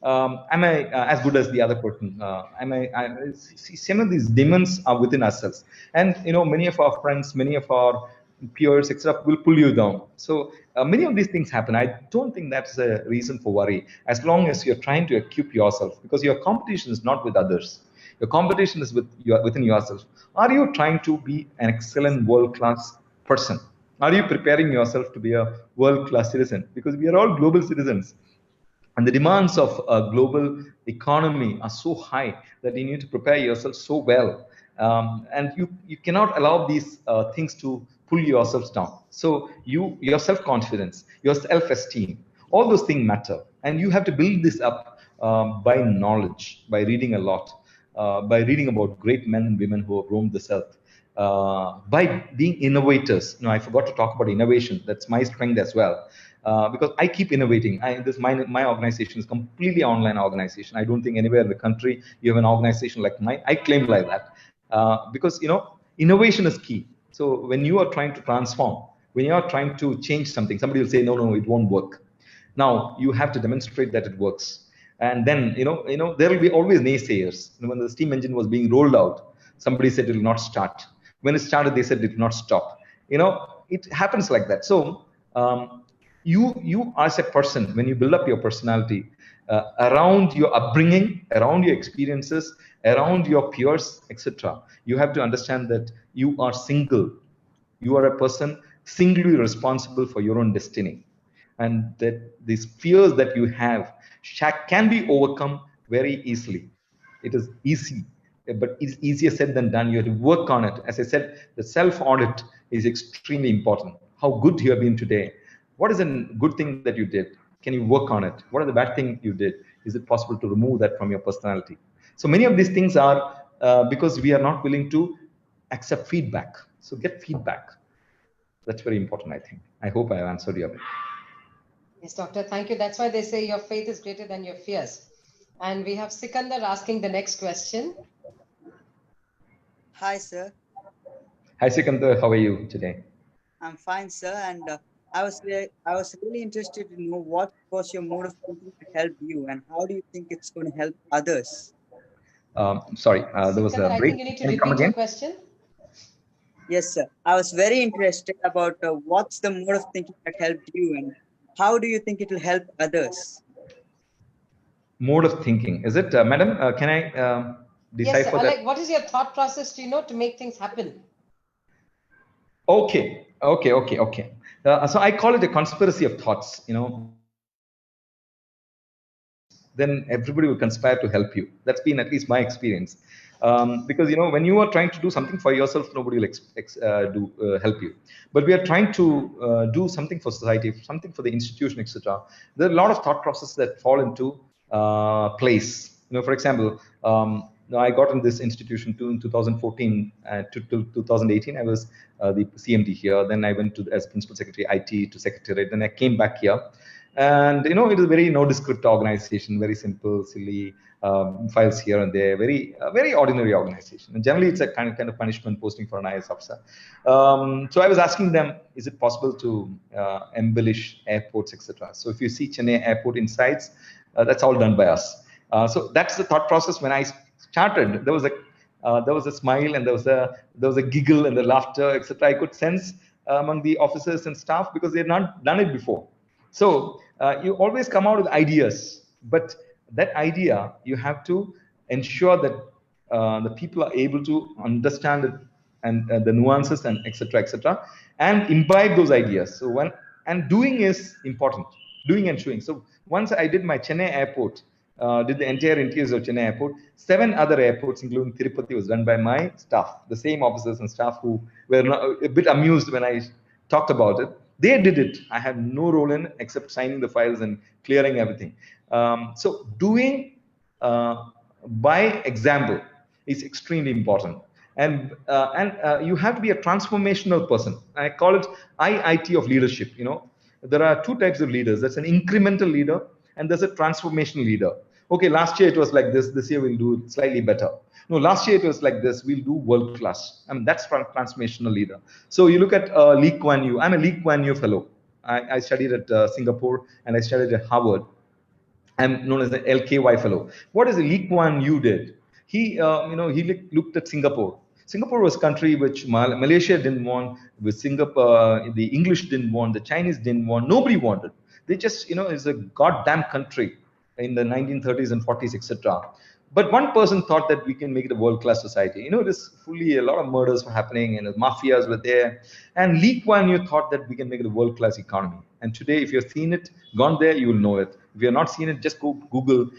Am I as good as the other person? See, some of these demons are within ourselves, and many of our friends, many of our peers, etc., will pull you down. So many of these things happen. I don't think that's a reason for worry, as long as you're trying to equip yourself, because your competition is not with others. Your competition is within yourself. Are you trying to be an excellent world-class person? Are you preparing yourself to be a world-class citizen? Because we are all global citizens. And the demands of a global economy are so high that you need to prepare yourself so well. And you cannot allow these things to pull yourselves down. So your self-confidence, your self-esteem, all those things matter. And you have to build this up by knowledge, by reading a lot, by reading about great men and women who have roamed this earth, by being innovators. I forgot to talk about innovation. That's my strength as well. Because I keep innovating. My organization is completely online organization. I don't think anywhere in the country you have an organization like mine. I claim like that because innovation is key. So when you are trying to transform, when you are trying to change something, somebody will say, no, it won't work. Now you have to demonstrate that it works, and then there will be always naysayers. When the steam engine was being rolled out, somebody said it will not start. When it started, they said it will not stop. It happens like that. So you as a person, when you build up your personality around your upbringing, around your experiences, around your peers, etc., you have to understand that you are single. You are a person singly responsible for your own destiny, and that these fears that you have can be overcome very easily. It is easy, but it's easier said than done. You have to work on it. As I said, the self-audit is extremely important. How good you have been today. What is a good thing that you did? Can you work on it? What are the bad things you did? Is it possible to remove that from your personality? So many of these things are because we are not willing to accept feedback. So get feedback. That's very important, I think. I hope I have answered you. Yes, doctor, thank you. That's why they say your faith is greater than your fears. And we have Sikandar asking the next question. Hi, sir. Hi, Sikandar. How are you today? I'm fine, sir. And I was really interested to know what was your mode of thinking that helped you, and how do you think it's going to help others? Sorry, there was Sikandar, a I break. think you need to Can you come repeat your again? question. Yes, sir. I was very interested about what's the mode of thinking that helped you, and how do you think it will help others? Mode of thinking, is it, madam? Can I decipher yes, sir. that? Like, what is your thought process, to make things happen? Okay. So I call it a conspiracy of thoughts. Then everybody will conspire to help you. That's been at least my experience. Because when you are trying to do something for yourself, nobody will help you. But we are trying to do something for society, something for the institution, etc. There are a lot of thought processes that fall into place. For example, I got in this institution in 2014 to 2018. I was the CMD here. Then I went to as principal secretary IT to secretariat. Then I came back here. And it is a very nondescript organization, very simple, silly, files here and there, very ordinary organization. And generally, it's a kind of punishment posting for an IS officer. So I was asking them, is it possible to embellish airports, etc.? So if you see Chennai airport insides, that's all done by us. So that's the thought process. When I started, there was a smile and there was a giggle and the laughter, etc. I could sense among the officers and staff because they had not done it before. So you always come out with ideas, but that idea, you have to ensure that the people are able to understand it and the nuances and etc., and imbibe those ideas. So doing is important, doing and showing. So once I did my Chennai airport, did the entire interiors of Chennai airport, 7 other airports, including Tirupati, was done by my staff, the same officers and staff who were a bit amused when I talked about it. They did it. I had no role in it except signing the files and clearing everything. So doing by example is extremely important. And you have to be a transformational person. I call it IIT of leadership. There are 2 types of leaders. There's an incremental leader and there's a transformational leader. Okay, last year it was like this. This year we'll do it slightly better. No, last year it was like this. We'll do world class. I mean, that's transformational leader. So you look at Lee Kuan Yew. I'm a Lee Kuan Yew fellow. I studied at Singapore and I studied at Harvard. I'm known as the LKY fellow. What is Lee Kuan Yew did? He looked at Singapore. Singapore was a country which Malaysia didn't want, with Singapore, the English didn't want, the Chinese didn't want, nobody wanted. They just, it's a goddamn country in the 1930s and 40s, etc. But one person thought that we can make it a world-class society. It is fully a lot of murders were happening and the mafias were there. And Lee Kuan Yew thought that we can make it a world-class economy. And today, if you've seen it, gone there, you will know it. If you've not seen it, just go Google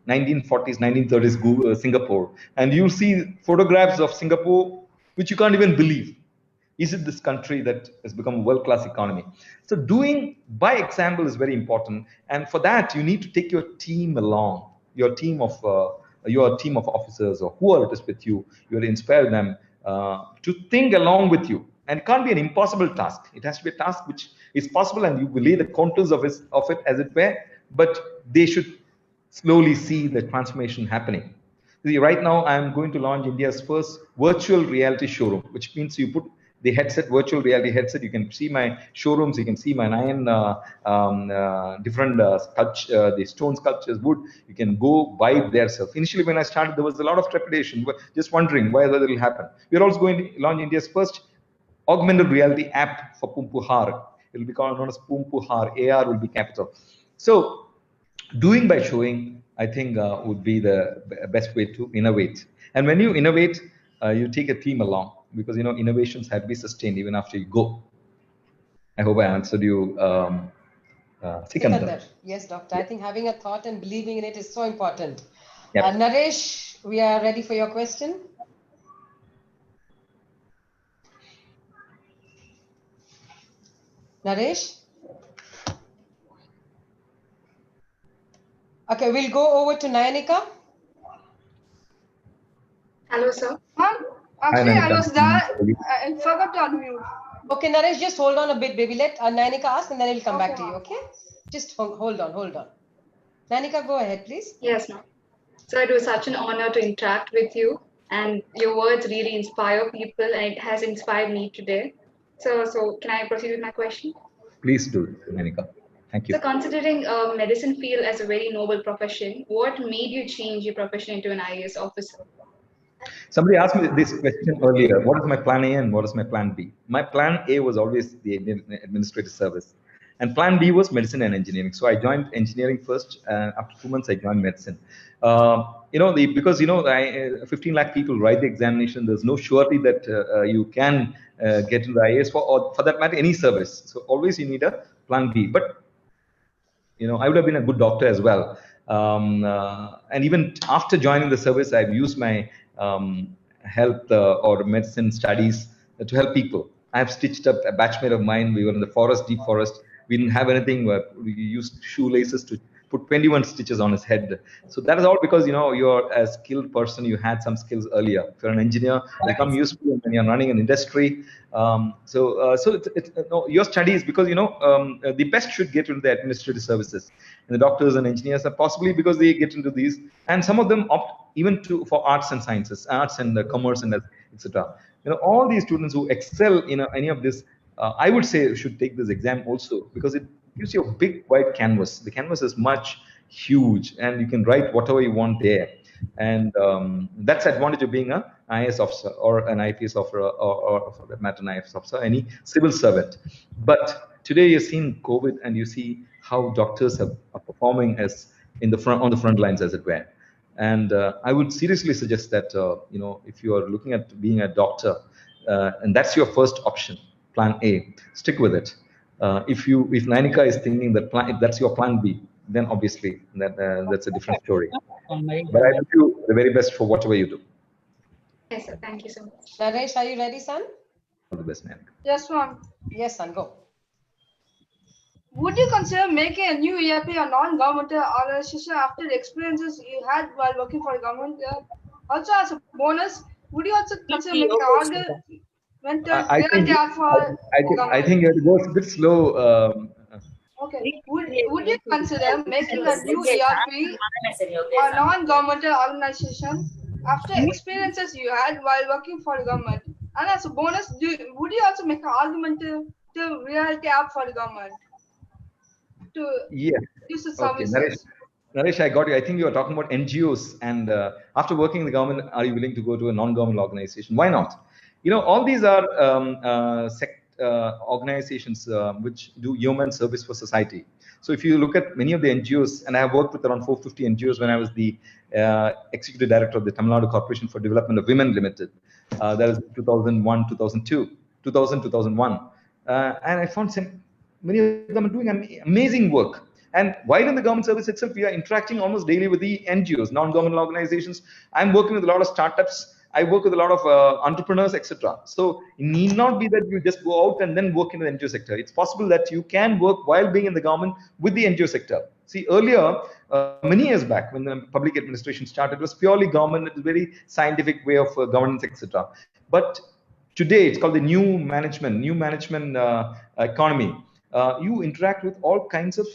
1940s, 1930s Singapore. And you'll see photographs of Singapore, which you can't even believe. Is it this country that has become a world-class economy? So doing by example is very important. And for that, you need to take your team along. Your team of officers or whoever it is with you, you will inspire them to think along with you. And it can't be an impossible task. It has to be a task which is possible, and you will lay the contours of it as it were. But they should slowly see the transformation happening. See, right now, I'm going to launch India's first virtual reality showroom, which means you put the headset, virtual reality headset. You can see my showrooms. You can see my 9 different the stone sculptures, wood. You can go vibe there yourself. Initially, when I started, there was a lot of trepidation, just wondering whether it will happen. We're also going to launch India's first augmented reality app for Pumpuhar. It will be called known as Poom Puhar. AR will be capital. So doing by showing, I think, would be the best way to innovate. And when you innovate, you take a team along, because innovations have to be sustained even after you go. I hope I answered you, Sikandar. Yes, doctor. I think having a thought and believing in it is so important. Yep. Naresh, we are ready for your question. Naresh? Okay, we'll go over to Nayanika. Hello, sir. Actually, I Nayanika. was there. I forgot to unmute. Okay, Naresh, just hold on a bit, baby. Let Nayanika ask and then we'll come back to you, okay? Just hold on. Nayanika, go ahead, please. Yes, ma'am. So it was such an honor to interact with you, and your words really inspire people, and it has inspired me today. So can I proceed with my question? Please do, Nayanika. Thank you. So considering medicine field as a very noble profession, what made you change your profession into an IAS officer? Somebody asked me this question earlier. What is my plan A and what is my plan B? My plan A was always the Indian Administrative Service. And plan B was medicine and engineering. So I joined engineering first. After 2 months, I joined medicine. Because 15 lakh people write the examination. There's no surety that you can get into the IAS or for that matter, any service. So always you need a plan B. But I would have been a good doctor as well. And even after joining the service, I've used my health or medicine studies to help people. I have stitched up a batchmate of mine. We were in the forest, deep forest. We didn't have anything. We used shoelaces to put 21 stitches on his head. So that is all because, you're a skilled person. You had some skills earlier. If you're an engineer, they become useful when you're running an industry. Your studies, because, the best should get into the administrative services. And the doctors and engineers are possibly because they get into these. And some of them opt even for arts and sciences, arts and commerce and etc. All these students who excel in any of this, I would say should take this exam also, because it gives you a big wide canvas. The canvas is huge, and you can write whatever you want there. And that's the advantage of being an IAS officer or an IPS officer, or for that matter, an IFS officer, any civil servant. But today you're seeing COVID, and you see how doctors are performing as on the front lines, as it were. And I would seriously suggest that if you are looking at being a doctor, and that's your first option, plan A, stick with it. If Nayanika is thinking that if that's your plan B, then obviously that's a different story. But I wish you the very best for whatever you do. Yes, sir. Thank you so much. Naresh, are you ready, son? All the best, Nayanika. Yes, ma'am. Yes, son, go. Would you consider making a new ERP or non-governmental organization after the experiences you had while working for a government? Also, as a bonus, would you also consider making an I think you have to go a bit slow. Okay. Would you consider making a new ERP or non-governmental organization after experiences you had while working for the government? And as a bonus, would you also make an augmented reality app for the government to use the services? Okay, Naresh, I got you. I think you are talking about NGOs, and after working in the government, are you willing to go to a non-government organization? Why not? All these are organizations which do human service for society. So if you look at many of the NGOs, and I have worked with around 450 NGOs when I was the executive director of the Tamil Nadu Corporation for Development of Women Limited. That is 2001, 2002, 2000, 2001. And I found many of them are doing amazing work. And while in the government service itself, we are interacting almost daily with the NGOs, non-governmental organizations. I'm working with a lot of startups. I work with a lot of entrepreneurs, etc. So it need not be that you just go out and then work in the NGO sector. It's possible that you can work while being in the government with the NGO sector. See, earlier, many years back, when the public administration started, it was purely government. It was a very scientific way of governance, etc. But today, it's called the new management economy. You interact with all kinds of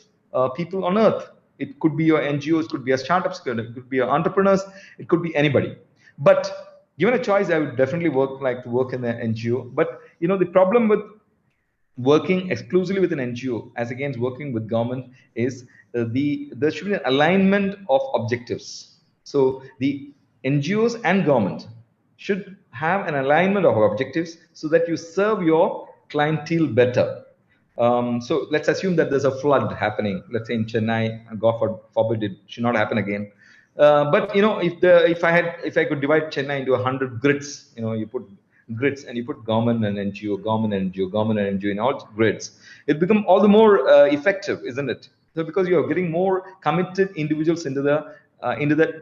people on earth. It could be your NGOs, it could be your startups, it could be your entrepreneurs, it could be anybody. But given a choice, I would definitely like to work in the NGO. But the problem with working exclusively with an NGO as against working with government is there should be an alignment of objectives. So the NGOs and government should have an alignment of objectives so that you serve your clientele better. So let's assume that there's a flood happening, let's say in Chennai, and God forbid it should not happen again. But you know, if I could divide Chennai into 100 grids, you know, you put grids and you put government and NGO, government and NGO, government and NGO in all grids, it becomes all the more effective, isn't it? So because you are getting more committed individuals into the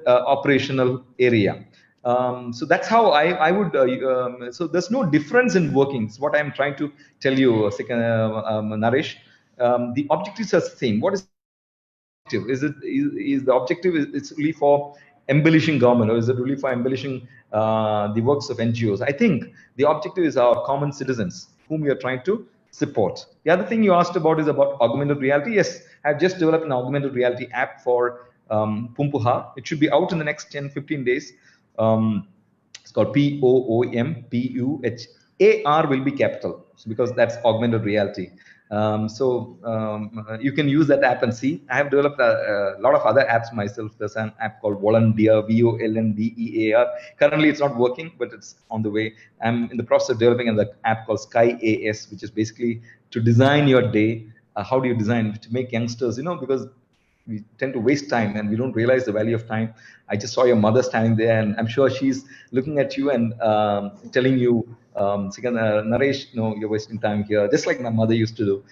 operational area. So that's how I would. So there's no difference in workings. What I'm trying to tell you, Naresh. The objectives are the same. What is is the objective is really for embellishing government, or is it really for embellishing the works of NGOs? I think the objective is our common citizens whom we are trying to support. The other thing you asked about is about augmented reality. Yes, I've just developed an augmented reality app for Pumpuhar. It should be out in the next 10-15 days. It's called POOMPUHAR will be capital, so because that's augmented reality. You can use that app and see. I have developed a lot of other apps myself. There's an app called Volundear, VOLNDEAR. Currently, it's not working, but it's on the way. I'm in the process of developing an app called Sky AS, which is basically to design your day. How do you design to make youngsters, you know, because we tend to waste time and we don't realize the value of time. I just saw your mother standing there, and I'm sure she's looking at you and telling you, Naresh, you know, you're wasting time here, just like my mother used to do.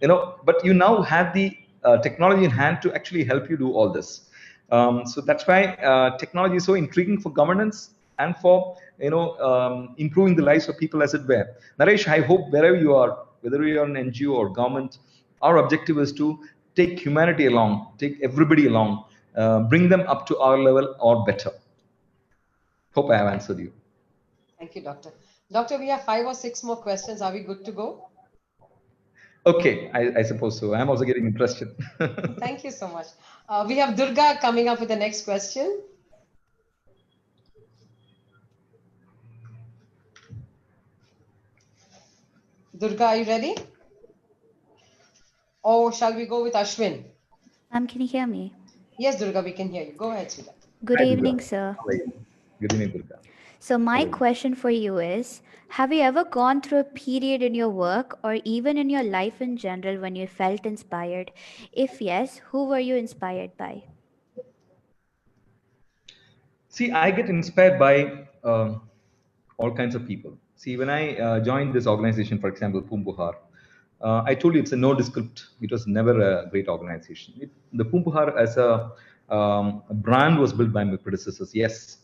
You know, but you now have the technology in hand to actually help you do all this. So that's why technology is so intriguing for governance and for, you know, improving the lives of people, as it were. Naresh, I hope wherever you are, whether you're an NGO or government, our objective is to take humanity along, take everybody along, bring them up to our level or better. Hope I have answered you. Thank you, Doctor. Doctor, we have 5 or 6 more questions. Are we good to go? Okay, I suppose so. I'm also getting interested. Thank you so much. We have Durga coming up with the next question. Durga, are you ready? Or shall we go with Ashwin? Can you hear me? Yes, Durga, we can hear you. Go ahead, Sudha. Good evening, sir. Good evening, Durga. So my question for you is, have you ever gone through a period in your work or even in your life in general when you felt inspired? If yes, who were you inspired by? See, I get inspired by all kinds of people. See, when I joined this organization, for example, Pumpuhar, I told you it's a nondescript. It was never a great organization. The Pumpuhar as a brand was built by my predecessors. Yes,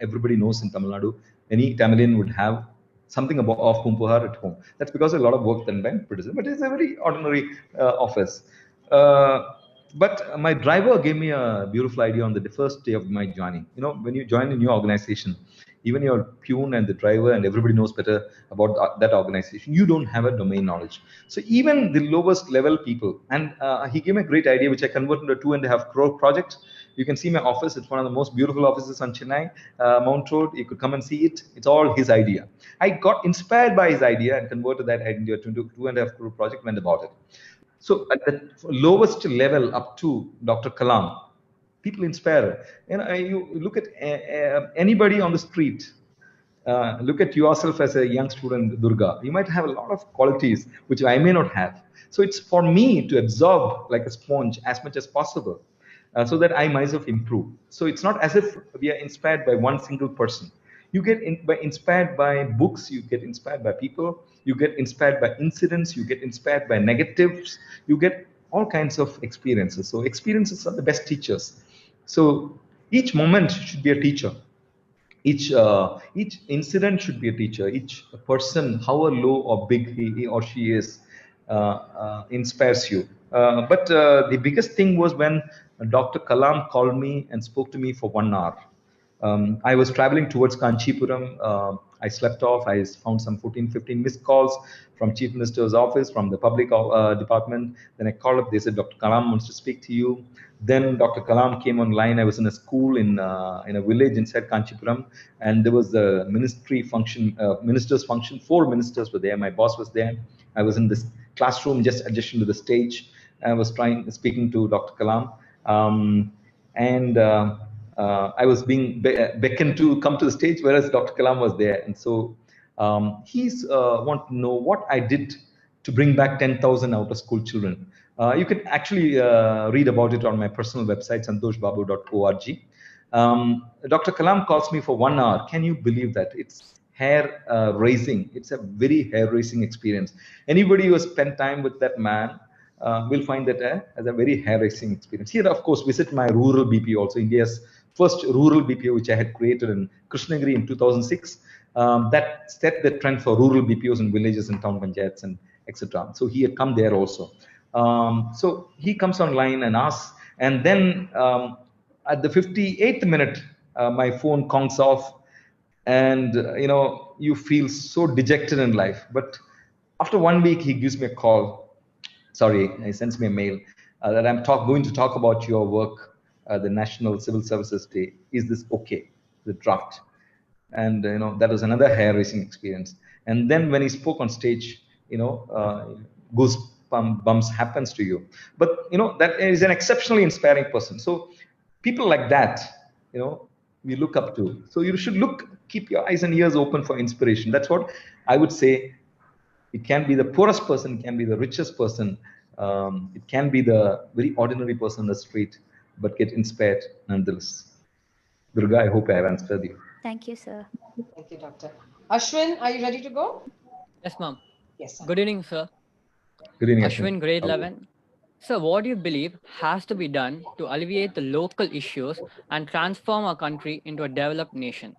everybody knows in Tamil Nadu, any Tamilian would have something of Pumpuhar at home. That's because a lot of work done by predecessors. But it's a very ordinary office. But my driver gave me a beautiful idea on the first day of my joining. You know, when you join a new organization, even your peon and the driver and everybody knows better about that organization. You don't have a domain knowledge. So even the lowest level people, and he gave me a great idea, which I converted into a 2.5 crore project. You can see my office. It's one of the most beautiful offices on Chennai, Mount Road. You could come and see it. It's all his idea. I got inspired by his idea and converted that idea to a 2.5 crore project, went about it. So at the lowest level up to Dr. Kalam, people inspire. You look at anybody on the street, look at yourself as a young student, Durga. You might have a lot of qualities which I may not have. So it's for me to absorb like a sponge as much as possible so that I myself improve. So it's not as if we are inspired by one single person. You get inspired by books, you get inspired by people, you get inspired by incidents, you get inspired by negatives, you get all kinds of experiences. So experiences are the best teachers. So each moment should be a teacher. Each incident should be a teacher. Each person, however low or big he or she is, inspires you. But the biggest thing was when Dr. Kalam called me and spoke to me for 1 hour. I was traveling towards Kanchipuram. I slept off. I found some 14-15 missed calls from Chief Minister's office, from the public department. Then I called up. They said, Dr. Kalam wants to speak to you. Then Dr. Kalam came online. I was in a school in a village inside Kanchipuram, and there was the ministry function, ministers function. 4 ministers were there. My boss was there. I was in this classroom just adjacent to the stage. I was speaking to Dr. Kalam, I was being beckoned to come to the stage, whereas Dr. Kalam was there. And so he's want to know what I did to bring back 10,000 out-of-school children. You can actually read about it on my personal website, santoshbabu.org. Dr. Kalam calls me for 1 hour. Can you believe that? It's hair raising. It's a very hair-raising experience. Anybody who has spent time with that man will find that as a very hair-raising experience. Here, of course, visit my rural BPO, also India's first rural BPO, which I had created in Krishnagiri in 2006. That set the trend for rural BPOs in villages and town panchayats and etc. So he had come there also. So he comes online and asks, and then at the 58th minute, my phone conks off, and you feel so dejected in life. But after 1 week, he gives me a call. Sorry, he sends me a mail that I'm going to talk about your work, the National Civil Services Day. Is this okay? The draft. And that was another hair-raising experience. And then when he spoke on stage, goosebumps happens to you. But that is an exceptionally inspiring person. So people like that, we look up to. So you should keep your eyes and ears open for inspiration. That's what I would say. It can be the poorest person, it can be the richest person, it can be the very ordinary person on the street, but get inspired nonetheless. Durga, I hope I have answered you. Thank you, sir. Thank you, Doctor. Ashwin, are you ready to go? Yes, ma'am. Yes, sir. Good evening, sir. Good evening, Ashwin, grade 11. Sir, what do you believe has to be done to alleviate the local issues and transform our country into a developed nation?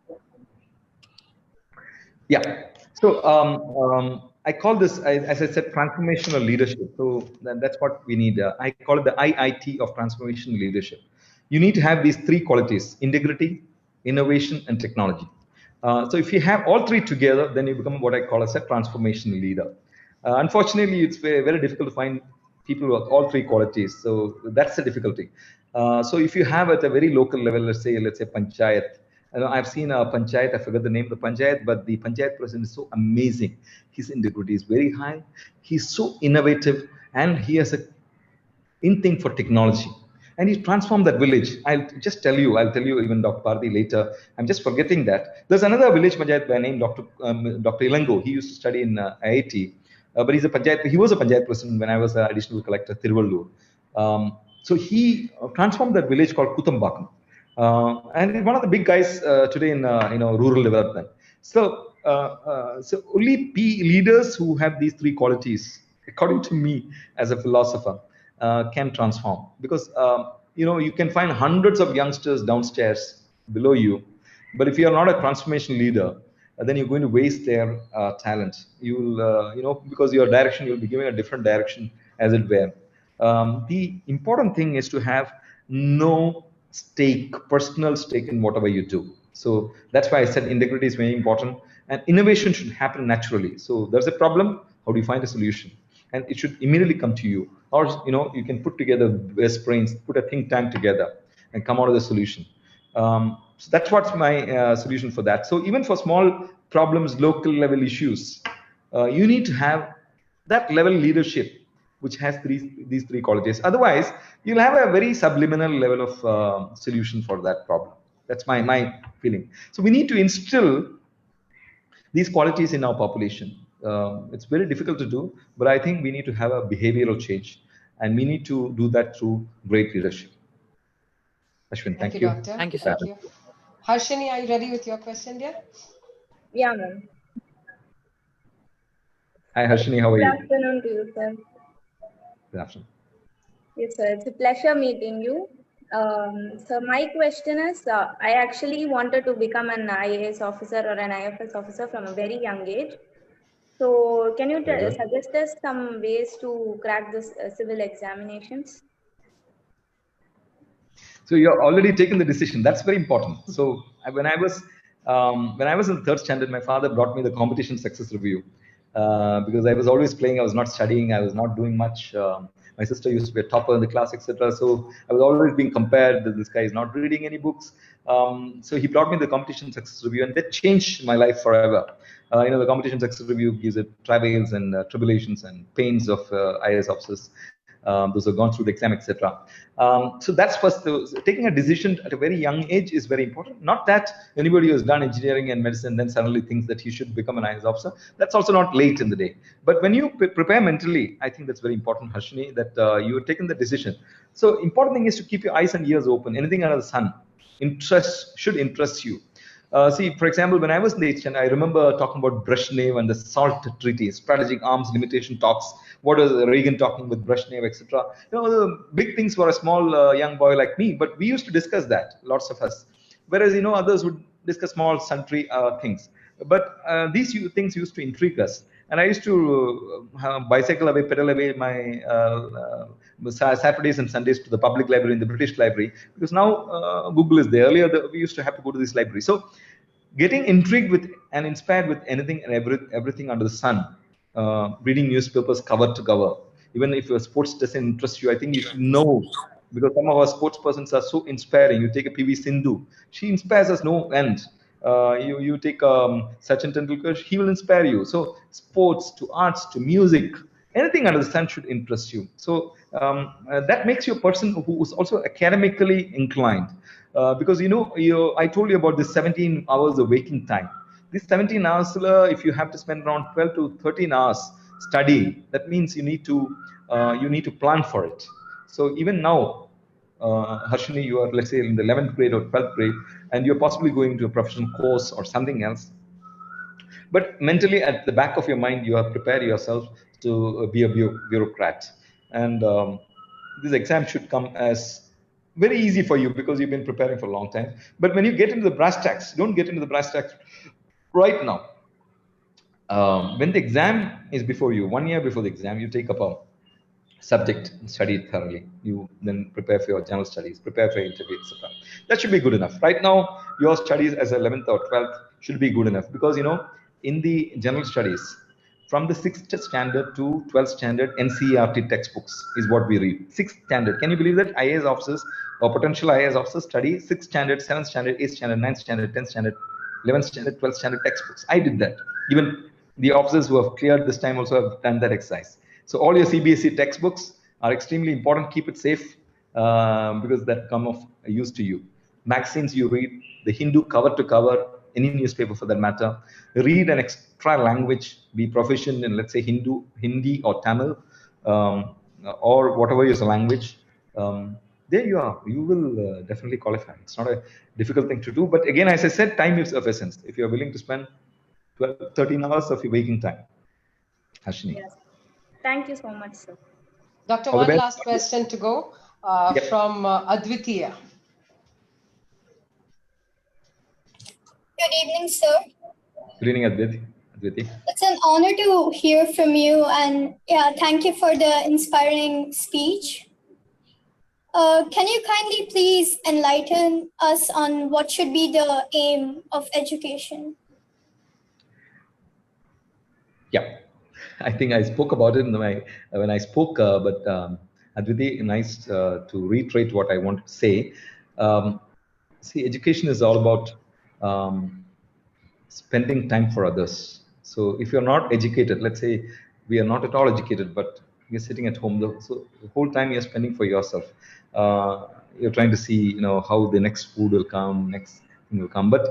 Yeah. So I call this, as I said, transformational leadership. So that's what we need. I call it the IIT of transformational leadership. You need to have these 3 qualities: integrity, innovation, and technology. So if you have all 3 together, then you become what I call as a transformational leader. Unfortunately, it's very, very difficult to find people with all 3 qualities. So that's the difficulty. So if you have at a very local level, let's say panchayat. I've seen a panchayat, I forgot the name of the panchayat, but the panchayat president is so amazing. His integrity is very high. He's so innovative, and he has an in-thing for technology. And he transformed that village. I'll tell you even Dr. Bharti later. I'm just forgetting that. There's another village panchayat by name Dr. Ilango. He used to study in IIT, but he was a panchayat president when I was an additional collector, Tiruvallur. So he transformed that village called Kuthambakam. And one of the big guys today in rural development. So only leaders who have these 3 qualities, according to me as a philosopher, can transform. Because you can find hundreds of youngsters downstairs below you, but if you are not a transformation leader, then you're going to waste their talent. You'll because your direction, you'll be giving a different direction, as it were. The important thing is to have no personal stake in whatever you do. So that's why I said integrity is very important, and innovation should happen naturally. So there's a problem, how do you find a solution? And it should immediately come to you. Or you can put together best brains, put a think tank together and come out with a solution. So that's what's my solution for that. So even for small problems, local level issues, you need to have that level leadership which has these 3 qualities. Otherwise, you'll have a very subliminal level of solution for that problem. That's my feeling. So we need to instill these qualities in our population. It's very difficult to do, but I think we need to have a behavioral change, and we need to do that through great leadership. Ashwin, thank you. Doctor. Thank you, sir. Thank you. Harshini, are you ready with your question, dear? Yeah, ma'am. Hi, Harshini, how are you? Good afternoon to you, sir. Good afternoon. Yes, sir. It's a pleasure meeting you. So my question is, I actually wanted to become an IAS officer or an IFS officer from a very young age. So can you suggest us some ways to crack this civil examinations? So you're already taken the decision. That's very important. So when I was in the 3rd standard, my father brought me the competition success review because I was always playing. I was not studying. I was not doing much. My sister used to be a topper in the class, etc. So I was always being compared that this guy is not reading any books. So he brought me the competition success review, and that changed my life forever. The competition success review gives it travails and tribulations and pains of IAS officers. those who have gone through the exam, etc. So that's first. Taking a decision at a very young age is very important. Not that anybody who has done engineering and medicine then suddenly thinks that he should become an IAS officer. That's also not late in the day. But when you prepare mentally, I think that's very important, Harshini, that you have taken the decision. So important thing is to keep your eyes and ears open. Anything under the sun should interest you. See, for example, when I was in the HN, I remember talking about Brezhnev and the SALT Treaty, Strategic Arms Limitation Talks. What was Reagan talking with Brezhnev, etc. The big things for a small young boy like me, but we used to discuss that, lots of us. Whereas, others would discuss small sundry things. But these things used to intrigue us. And I used to bicycle away, pedal away my Saturdays and Sundays to the public library in the British Library, because now Google is there. Earlier, we used to have to go to this library. So getting intrigued with and inspired with anything and everything under the sun, reading newspapers cover to cover. Even if your sports doesn't interest you, I think you should know, because some of our sports persons are so inspiring. You take a PV Sindhu, she inspires us no end. You take Sachin Tendulkar, he will inspire you. So sports to arts to music, anything under the sun should interest you. So that makes you a person who is also academically inclined. Because I told you about this 17 hours of waking time. This 17 hours, if you have to spend around 12 to 13 hours studying, that means you need to plan for it. So even now, Harshini, you are, let's say, in the 11th grade or 12th grade, and you're possibly going to a professional course or something else. But mentally, at the back of your mind, you have prepared yourself to be a bureaucrat. And this exam should come as very easy for you because you've been preparing for a long time. But when you get into the brass tacks, don't get into the brass tacks right now. When the exam is before you, 1 year before the exam, you take up a subject and study it thoroughly. You then prepare for your general studies, prepare for your interview, etc. That should be good enough. Right now, your studies as 11th or 12th should be good enough because, in the general studies, from the 6th standard to 12th standard, NCERT textbooks is what we read. 6th standard. Can you believe that IAS officers or potential IAS officers study 6th standard, 7th standard, 8th standard, 9th standard, 10th standard, 11th standard, 12th standard textbooks? I did that. Even the officers who have cleared this time also have done that exercise. So all your CBSE textbooks are extremely important. Keep it safe because that come of use to you. Magazines you read, the Hindu cover to cover, any newspaper for that matter. Read an extra language, be proficient in, let's say, Hindi or Tamil, or whatever is a language. There you are. You will definitely qualify. It's not a difficult thing to do. But again, as I said, time is of essence. If you're willing to spend 12, 13 hours of your waking time. Harshini. Yes. Thank you so much, sir. Doctor, All the one best. last question to go Yep. from Advitiya. Good evening, sir. Good evening, Adviti. It's an honor to hear from you, and thank you for the inspiring speech. Can you kindly please enlighten us on what should be the aim of education? Yeah, I think I spoke about it when I spoke, but Adviti, nice to reiterate what I want to say. See, education is all about spending time for others. So if you're not educated, let's say we are not at all educated, but you're sitting at home, so the whole time you're spending for yourself. You're trying to see, how the next food will come, next thing will come. But,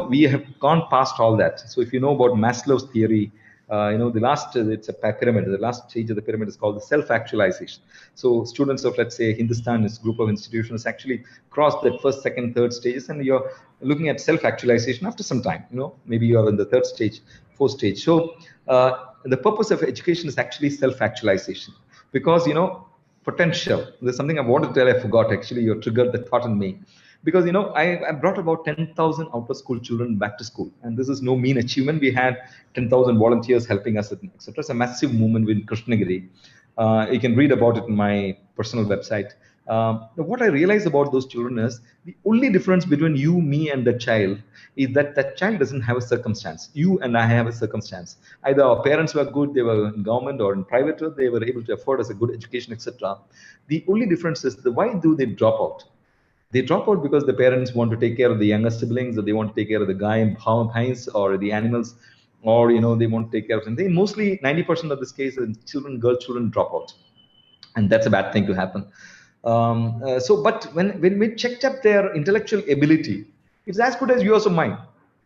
we have gone past all that. So if you know about Maslow's theory, the last, it's a pyramid. The last stage of the pyramid is called the self-actualization. So students of, let's say, Hindustan, this group of institutions actually crossed that first, second, third stages, and you're looking at self-actualization after some time. Maybe you're in the third stage, fourth stage. So the purpose of education is actually self-actualization, because potential. There's something I wanted to tell. I forgot. Actually, you triggered the thought in me. Because, I brought about 10,000 out-of-school children back to school. And this is no mean achievement. We had 10,000 volunteers helping us, etc. It's a massive movement within Krishnagiri. You can read about it in my personal website. What I realized about those children is the only difference between you, me, and the child is that that child doesn't have a circumstance. You and I have a circumstance. Either our parents were good, they were in government or in private, or they were able to afford us a good education, etc. The only difference is why do they drop out? They drop out because the parents want to take care of the younger siblings, or they want to take care of the guy in house or the animals, or they want to take care of something. Mostly 90% of this case, girl children drop out. and that's a bad thing to happen. But when we checked up their intellectual ability, it's as good as yours or mine.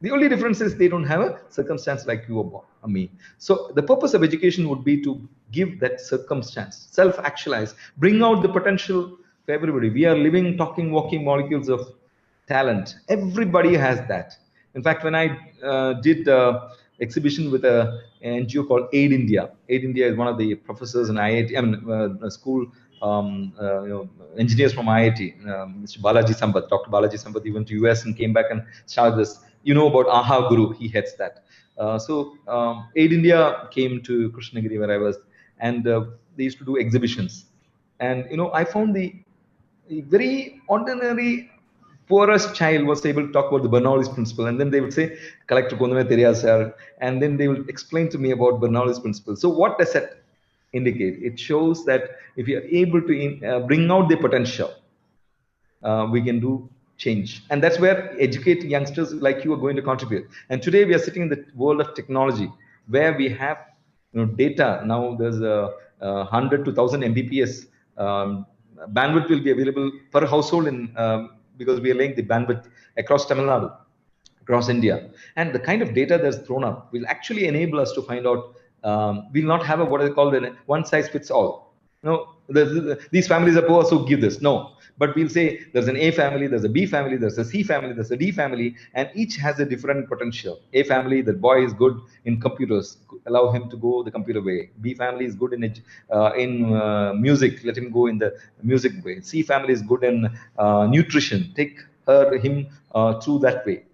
The only difference is they don't have a circumstance like you or me. So the purpose of education would be to give that circumstance, self-actualize, bring out the potential for everybody. We are living, talking, walking molecules of talent. Everybody has that. In fact, when I did exhibition with an NGO called Aid India. Aid India is one of the professors in IIT, school engineers from IIT, Mr. Balaji Sampath, Dr. Balaji Sampath. He went to US and came back and started this. You know about AHA Guru, he heads that. Aid India came to Krishnagiri where I was, and they used to do exhibitions. And I found the very ordinary poorest child was able to talk about the Bernoulli's principle, and then they would say, "Collector Kondume Teriya sir," and then they will explain to me about Bernoulli's principle. So what does that indicate? It shows that if you are able to bring out the potential, we can do change, and that's where educating youngsters like you are going to contribute. And today we are sitting in the world of technology, where we have data. Now there's a 100 to 1000 Mbps bandwidth will be available per household in because we are laying the bandwidth across Tamil Nadu, across India, and the kind of data that's thrown up will actually enable us to find out. We'll not have what I call the one size fits all. These families are poor, so give this. No. But we'll say there's an A family, there's a B family, there's a C family, there's a D family, and each has a different potential. A family, the boy is good in computers, allow him to go the computer way. B family is good in music, let him go in the music way. C family is good in nutrition, take him through that way.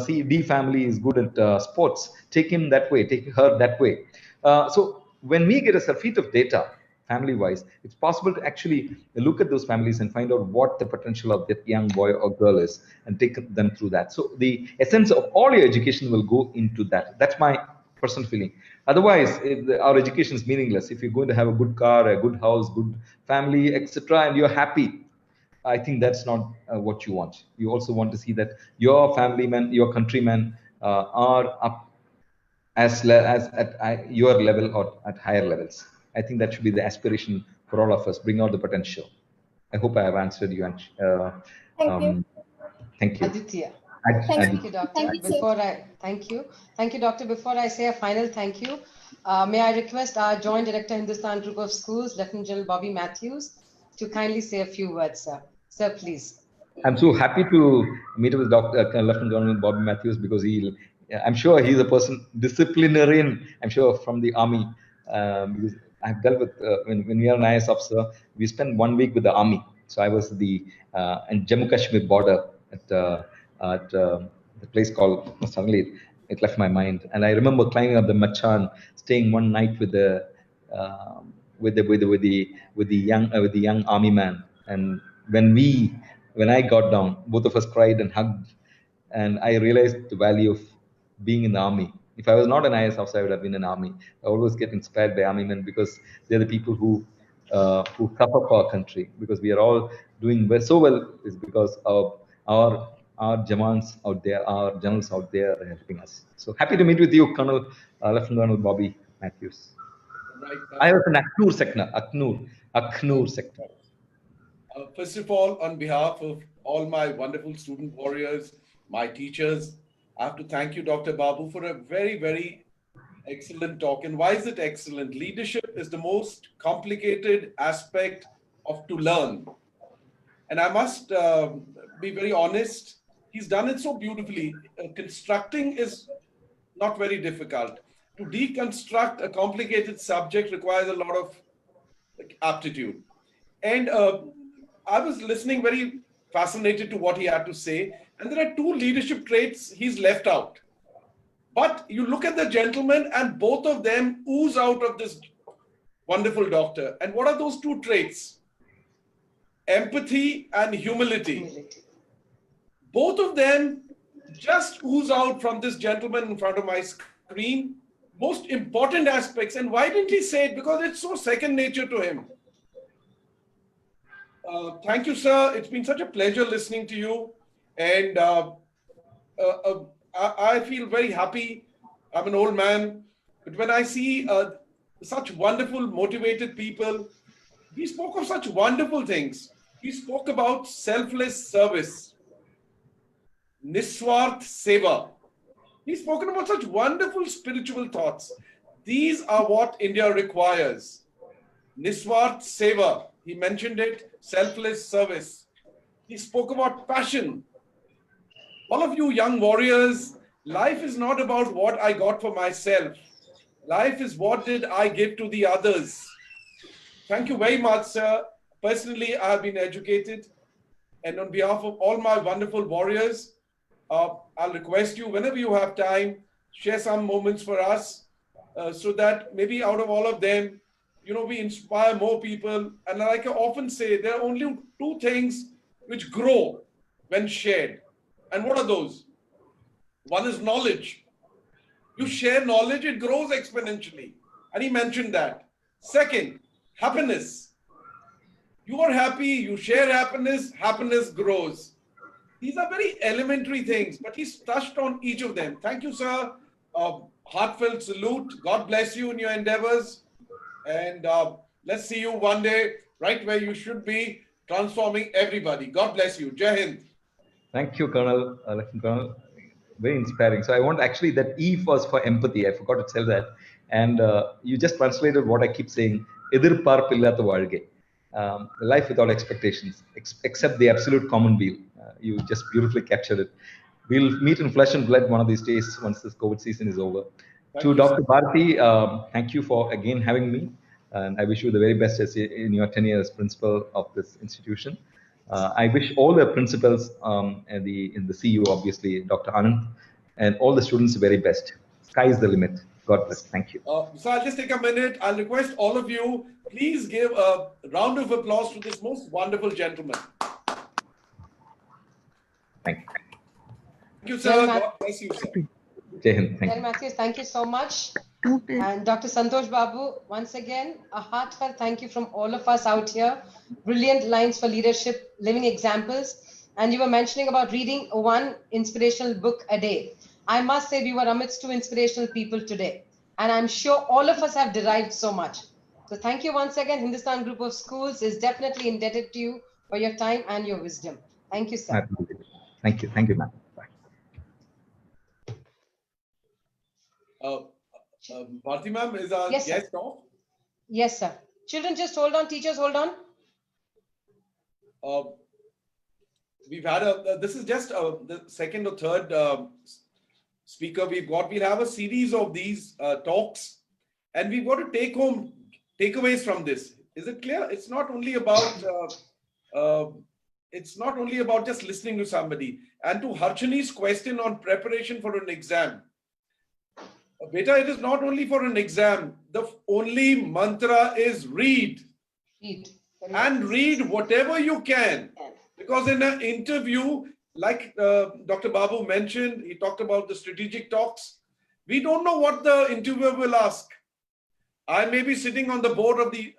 D family is good at sports, take him that way, take her that way. So when we get a surfeit of data, family-wise, it's possible to actually look at those families and find out what the potential of that young boy or girl is and take them through that. So the essence of all your education will go into that. That's my personal feeling. Otherwise, our education is meaningless. If you're going to have a good car, a good house, good family, etc., and you're happy, I think that's not what you want. You also want to see that your family-men, your countrymen are up as at your level or at higher levels. I think that should be the aspiration for all of us. Bring out the potential. I hope I have answered you. Thank you. Aditya. Thank you, Doctor. Thank you, Doctor. Before I say a final thank you, may I request our Joint Director, Hindustan Group of Schools, Lieutenant General Bobby Matthews, to kindly say a few words, sir. Sir, please. I'm so happy to meet with Lieutenant General Bobby Matthews because I'm sure he's a person, disciplinarian, I'm sure, from the Army. Because I've dealt with, when we are an IS officer, we spent 1 week with the Army. So I was in Jammu Kashmir border at the place called, suddenly it left my mind. And I remember climbing up the Machan, staying one night with the young army man. And when I got down, both of us cried and hugged. And I realized the value of being in the Army. If I was not an IS officer, I would have been an Army. I always get inspired by Army men because they're the people who suffer for our country. Because we are all doing so well is because of our Jamans out there, our generals out there are helping us. So happy to meet with you, Colonel Lieutenant Colonel Bobby Matthews. Right. I was in Aknoor sector. First of all, on behalf of all my wonderful student warriors, my teachers, I have to thank you, Dr. Babu, for a very, very excellent talk. And why is it excellent? Leadership is the most complicated aspect to learn. And I must be very honest, he's done it so beautifully. Constructing is not very difficult. To deconstruct a complicated subject requires a lot of aptitude. And I was listening very fascinated to what he had to say. And there are two leadership traits he's left out. But you look at the gentleman and both of them ooze out of this wonderful doctor. And what are those two traits? Empathy and humility. Both of them just ooze out from this gentleman in front of my screen. Most important aspects. And why didn't he say it? Because it's so second nature to him. Thank you, sir. It's been such a pleasure listening to you. And I feel very happy. I'm an old man. But when I see such wonderful, motivated people He spoke of such wonderful things. He spoke about selfless service, Niswarth Seva. He's spoken about such wonderful spiritual thoughts. These are what India requires. Niswarth Seva, he mentioned it, selfless service. He spoke about passion. All of you young warriors, life is not about what I got for myself. Life is what did I give to the others. Thank you very much, sir. Personally, I have been educated. And on behalf of all my wonderful warriors, I'll request you, whenever you have time, share some moments for us so that maybe out of all of them, we inspire more people. And like I often say, there are only two things which grow when shared. And what are those? One is knowledge. You share knowledge, it grows exponentially. And he mentioned that. Second, happiness. You are happy, you share happiness, happiness grows. These are very elementary things, but he's touched on each of them. Thank you, sir. Heartfelt salute. God bless you in your endeavors. And let's see you one day right where you should be, transforming everybody. God bless you. Jai Hind. Thank you, Colonel. Colonel. Very inspiring. So I want actually that E was for empathy. I forgot to tell that. And you just translated what I keep saying. Edirparpillatha vaalgai. Life without expectations, except the absolute common weal. You just beautifully captured it. We'll meet in flesh and blood one of these days once this COVID season is over. To Dr. Bharti, thank you for again having me. And I wish you the very best in your tenure as principal of this institution. I wish all the principals in the CU, obviously, Dr. Anand, and all the students the very best. Sky is the limit. God bless. Thank you. So I'll just take a minute. I'll request all of you, please give a round of applause to this most wonderful gentleman. Thank you. Thank you, sir. God bless you, sir. Jai Hind. Thank you. Matthews, thank you so much. And Dr. Santosh Babu, once again, a heartfelt thank you from all of us out here. Brilliant lines for leadership, living examples. And you were mentioning about reading one inspirational book a day. I must say we were amidst two inspirational people today. And I'm sure all of us have derived so much. So thank you once again. Hindustan Group of Schools is definitely indebted to you for your time and your wisdom. Thank you, sir. Thank you. Thank you, ma'am. Bharti ma'am, is our guest off? Yes, sir. Children, just hold on. Teachers, hold on. We've had this is just the second or third speaker we've got. We'll have a series of these talks, and we've got to take home takeaways from this. Is it clear? It's not only about just listening to somebody. And to Harshani's question on preparation for an exam, beta, it is not only for an exam. The only mantra is read. And read whatever you can. Because in an interview, like Dr. Babu mentioned, he talked about the strategic talks. We don't know what the interviewer will ask. I may be sitting on the board of the